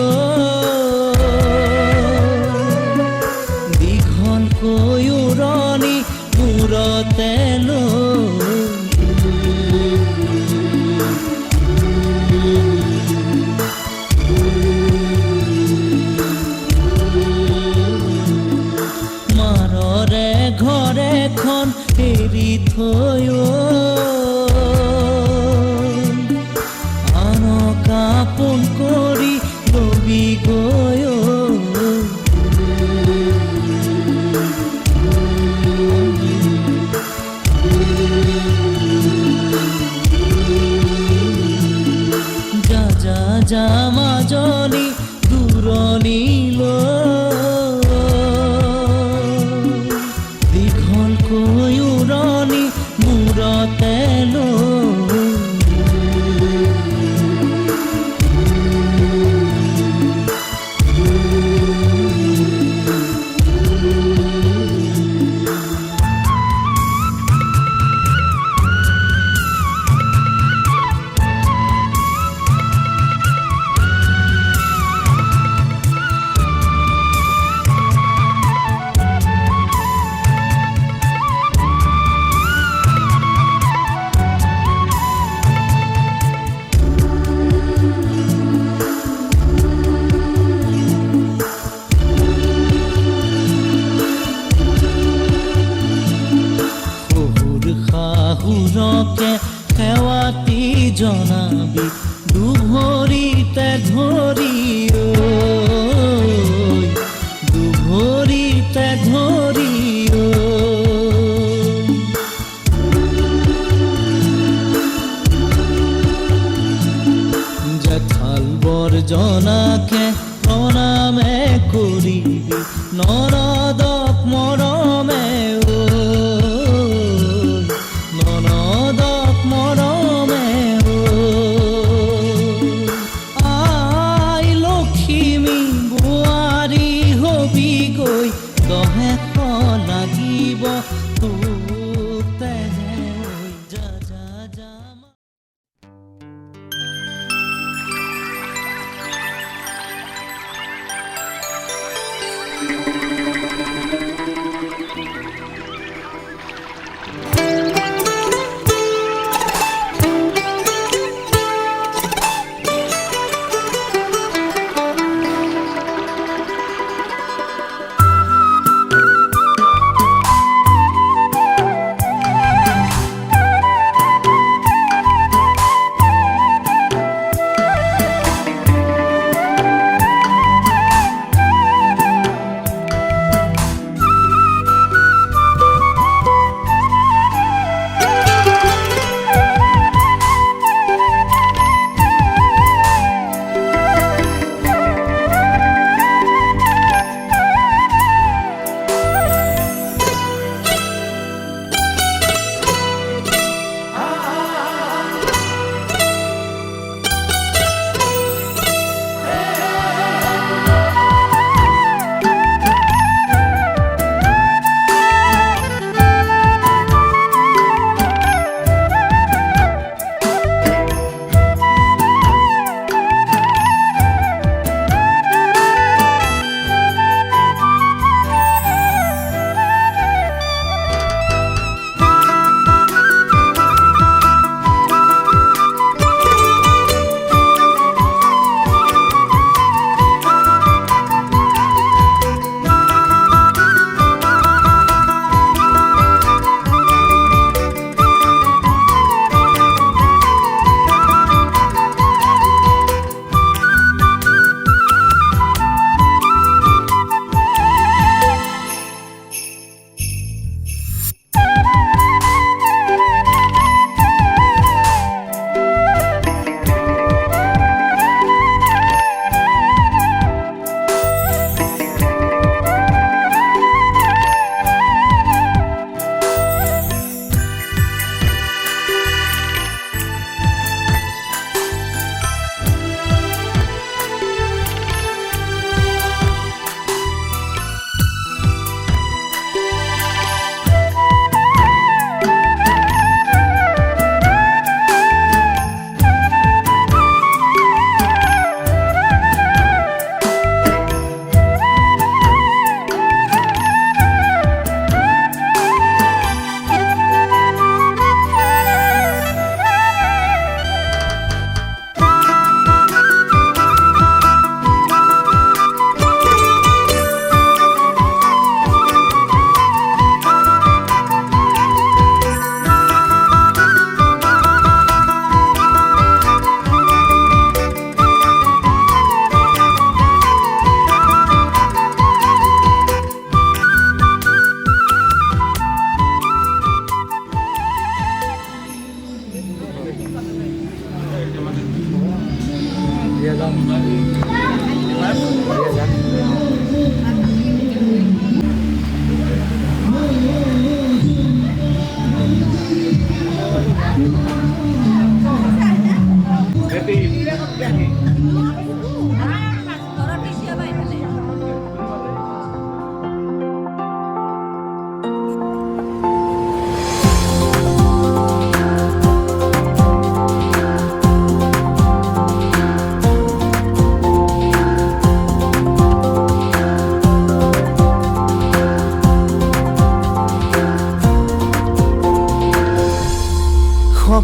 দীঘলকৈ উৰণি মূৰতে মাৰৰে ঘৰখন এৰি থৈ আপন কৰি লবি গৈ যা মাজনী দূৰণিল দীঘলকৈ উৰণি মূৰতে শাহুৰকে সেৱাতি জনাবি দুভৰিতে ধৰি দুভৰিতে ধৰি জেঠাল বৰ জনাকে প্ৰণামে কৰিবি নৰদক মৰমে ননদক মৰমে আই লখিমী বোৱাৰী হবি গৈ দহেশ লাগিব তোক তেনে যা যা যা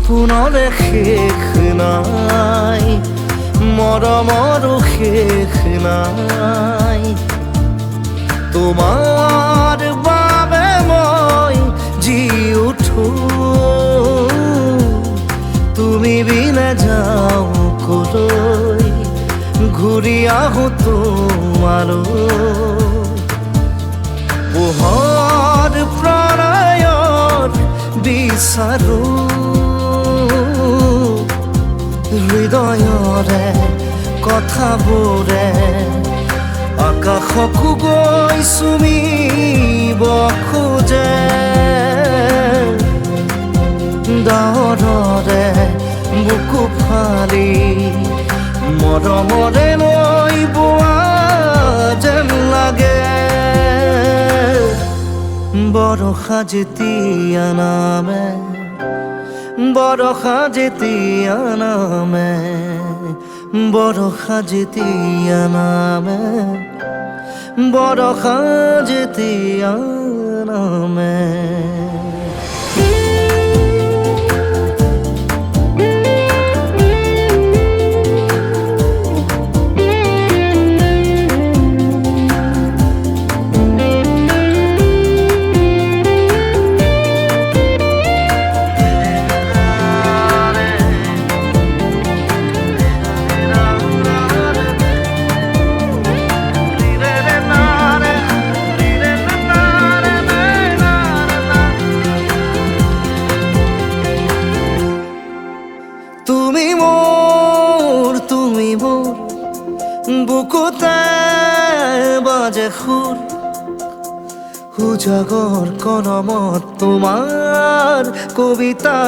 সপোনৰে শেষ নাই, মৰমৰো শেষ নাই। তোমাৰ বাবে মই জি উঠো, তুমি বিনে যাওঁ কলৈ, ঘূৰি আহোঁ তোমালৈ। পোহৰ প্ৰণয়ৰ বিচাৰো, হৃদয়ৰে কথাবোৰে আকাশকো গৈ চুমিব খোজে। ডাৱৰে বুকু ফালি মৰমৰে লৈ বোৱা যেন লাগে। বৰষা যেতিয়া নামে, বৰষা যেতিয়া নামে, বৰষা যেতিয়া নামে, বৰষা যেতিয়া নামে। বুকুতে বাজে সুৰ, উজাগৰ কলমত তোমাৰ কবিতা।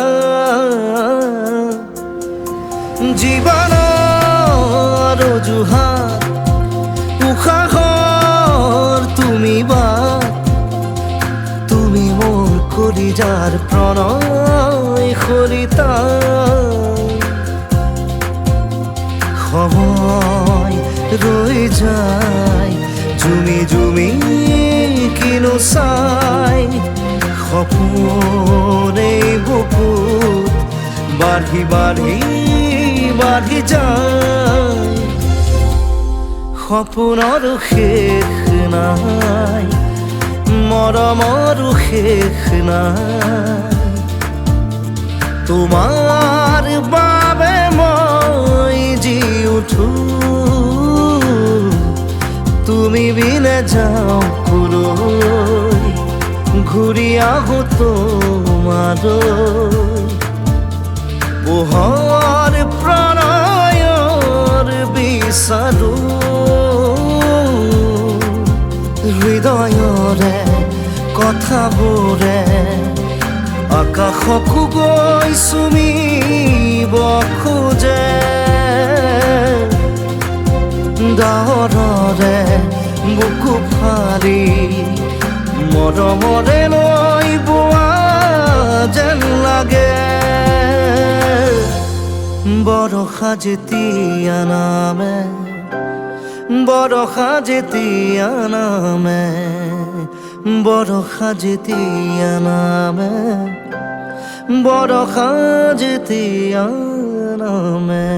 জীৱনৰ অজুহাত উশাহৰ তুমি বাট, তুমি মোৰ কলিজাৰ প্ৰণয় সৰিতা। সময় রই যায় জুমি জুমি কিনো চাই, সপোনে বুকুত বাঢ়ি বাঢ়ি বাঢ়ি যায়। সপোনৰো শেষ নাই, মৰমৰো শেষ নাই। তোমাৰ বাবে মই জি উঠো, তুমি বিনে যাওঁ কলৈ, ঘূৰি আহোঁ তোমালৈ। পোহৰ প্ৰণয়ৰ বিচাৰো, হৃদয়ৰে কথাবোৰে আকাশকো গৈ চুমিব খোজে। ডাৱৰে বুকু ফালি মৰমৰে লৈ বোৱা যেন লাগে। বৰষা যেতিয়া নামে, বৰষা যেতিয়া নামে, বৰষা যেতিয়া নামে, বৰষা যেতিয়া নামে।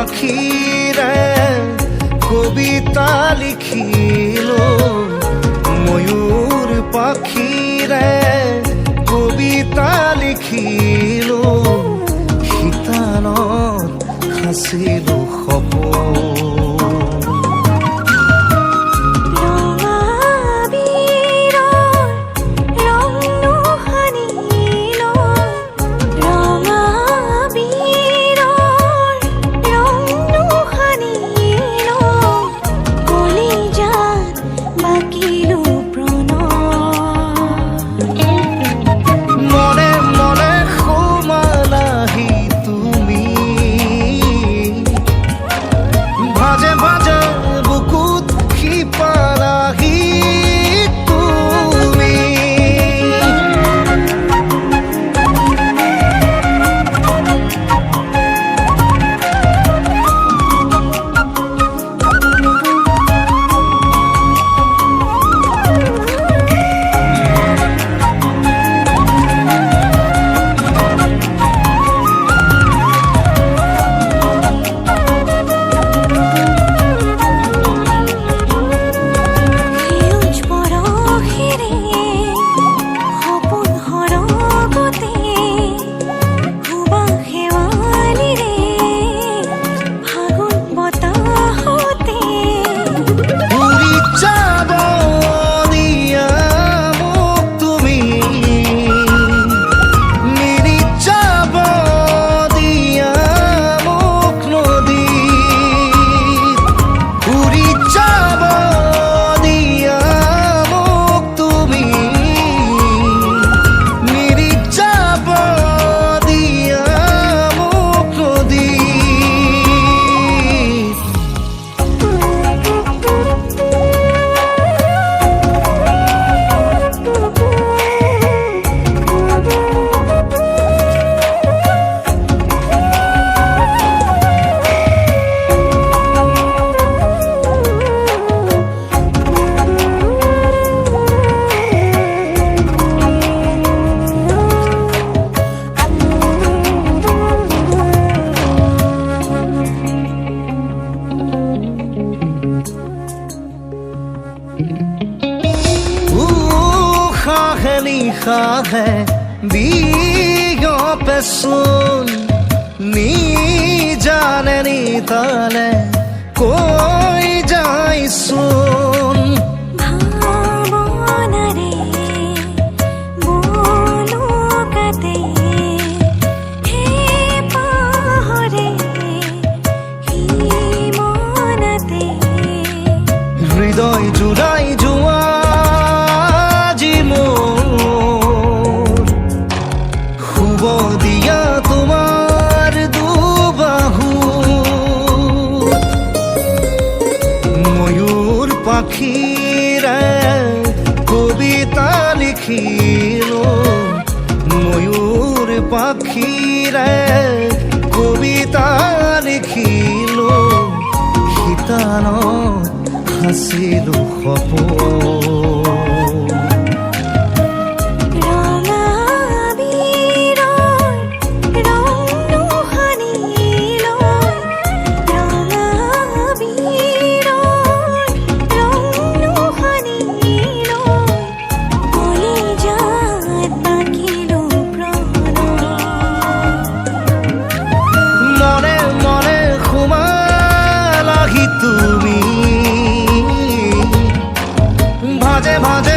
পাখিৰে কবিতা লিখিলো ময়ূৰ পাখিৰে কবিতা লিখিলো শীতালত সাঁচিলো সপোন निखाहे बियो पे सुन नी जाने नी ताले कोई जाई सुन भावना रे बोलो कते हे पाहरे ही मनते हृदय जुड़ाई जुआ দিয়া তোমার দুবাহু ময়ূর পাখিরে কবিতা লিখিলো ময়ূর পাখিরে কবিতা লিখিলো শীতালত সাঁচিলো সপোন তুমি ভাজে ভাজে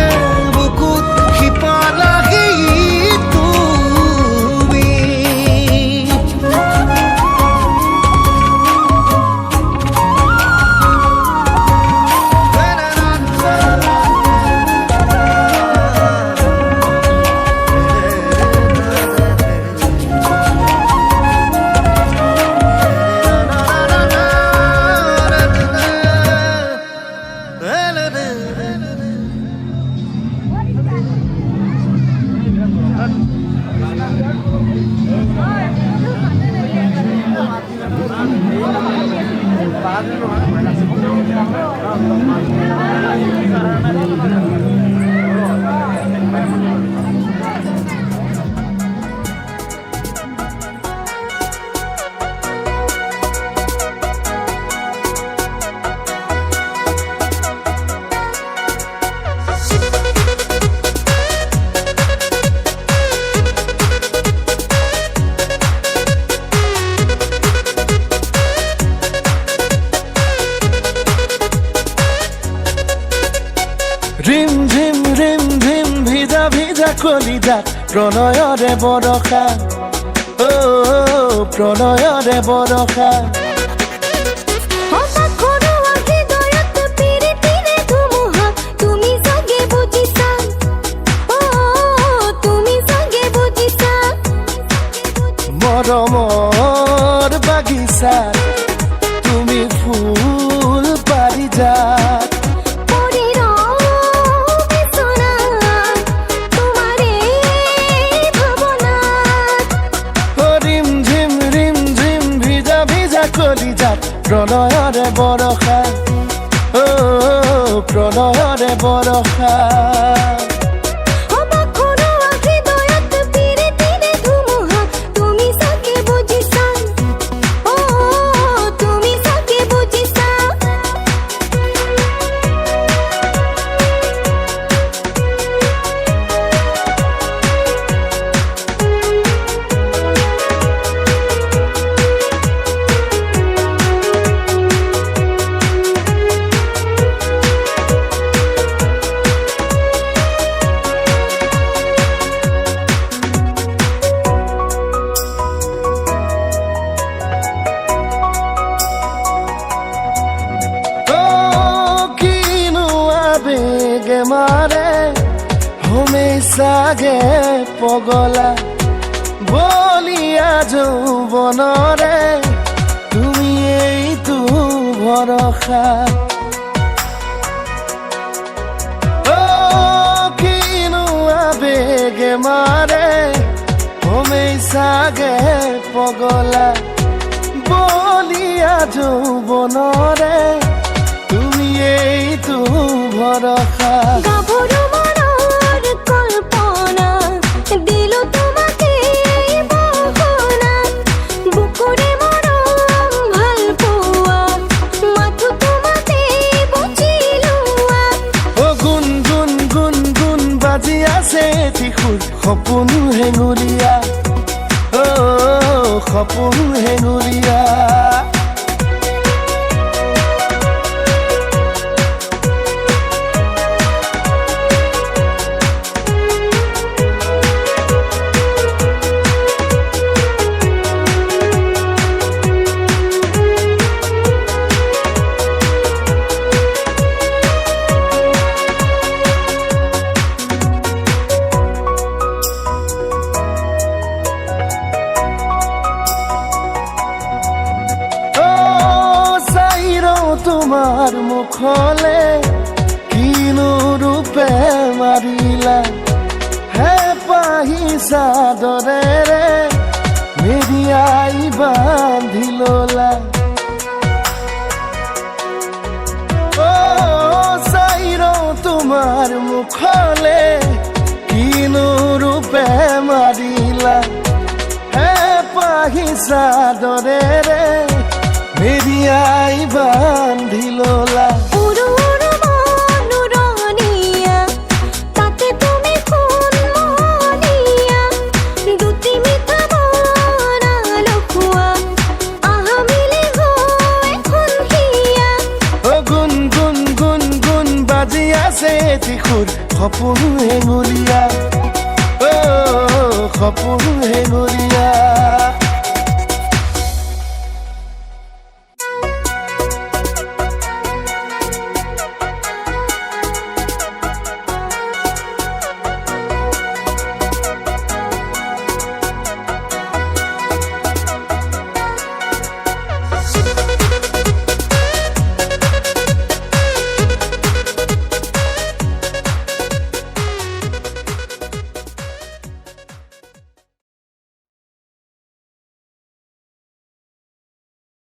যাক প্ৰণয়ৰে বৰষা প্ৰণয়ৰে বৰষা অবাক কৰোৱা হৃদয়ত প্ৰীতিৰে ধুমুহা তুমি চাগে বুজিছা তুমি চাগে বুজিছা মৰমৰ বাগিচাত তুমি ফুল পাৰিজাত পৰীৰ বিচনাত তোমাৰে ভাৱনাত ৰিম ঝিম ভিজা ভিজা কলিজাত প্ৰণয়ৰে বৰষা প্ৰণয়ৰে বৰষা অবাক কৰোৱা হৃদয়ত প্ৰীতিৰে ধুমুহা তুমি চাগে বুজিছা তুমি চাগে বুজিছা কিনো আবেগে মাৰে হমেশাগে পগলা বলিয়া যৌৱনৰে তুমি এইটো ভৰসা কিনো আবেগে মাৰে হমেশাগে পগলা বলিয়া যৌৱনৰে তুমি এইটো ভৰসা গাভৰু মনৰ কল্পনা দিলো তোমাকে বহনা বুকুৰে মৰম ভাল পোৱা মাথো তোমাতে বুজি লোৱা গুণ গুণ গুণ গুণ বাজি আছে এটি সুৰ সপোন হেঙুলীয়া সপোন হেঙুলীয়া তোমাৰ মুখলে কিনো ৰূপে মাৰিলা হে পাহি চাদৰেৰে মেৰিয়াই বান্ধি ললা চাইৰ তোমাৰ মুখলে কিনো ৰূপে মাৰিলা হে পাহি চাদৰেৰে মেৰিয়াই বান্ধি ললা উৰু উৰু মনোৰণীয়া তাতে তুমি কোন মনীয়া দুটি মিঠা বনালো খোৱা আহা মিলি হৈ খুন্দিয়া গুণ গুণ গুণ গুণ বাজি আছে এটি সুৰ সপোন হেঙুলীয়া সপোন হেঙুলীয়া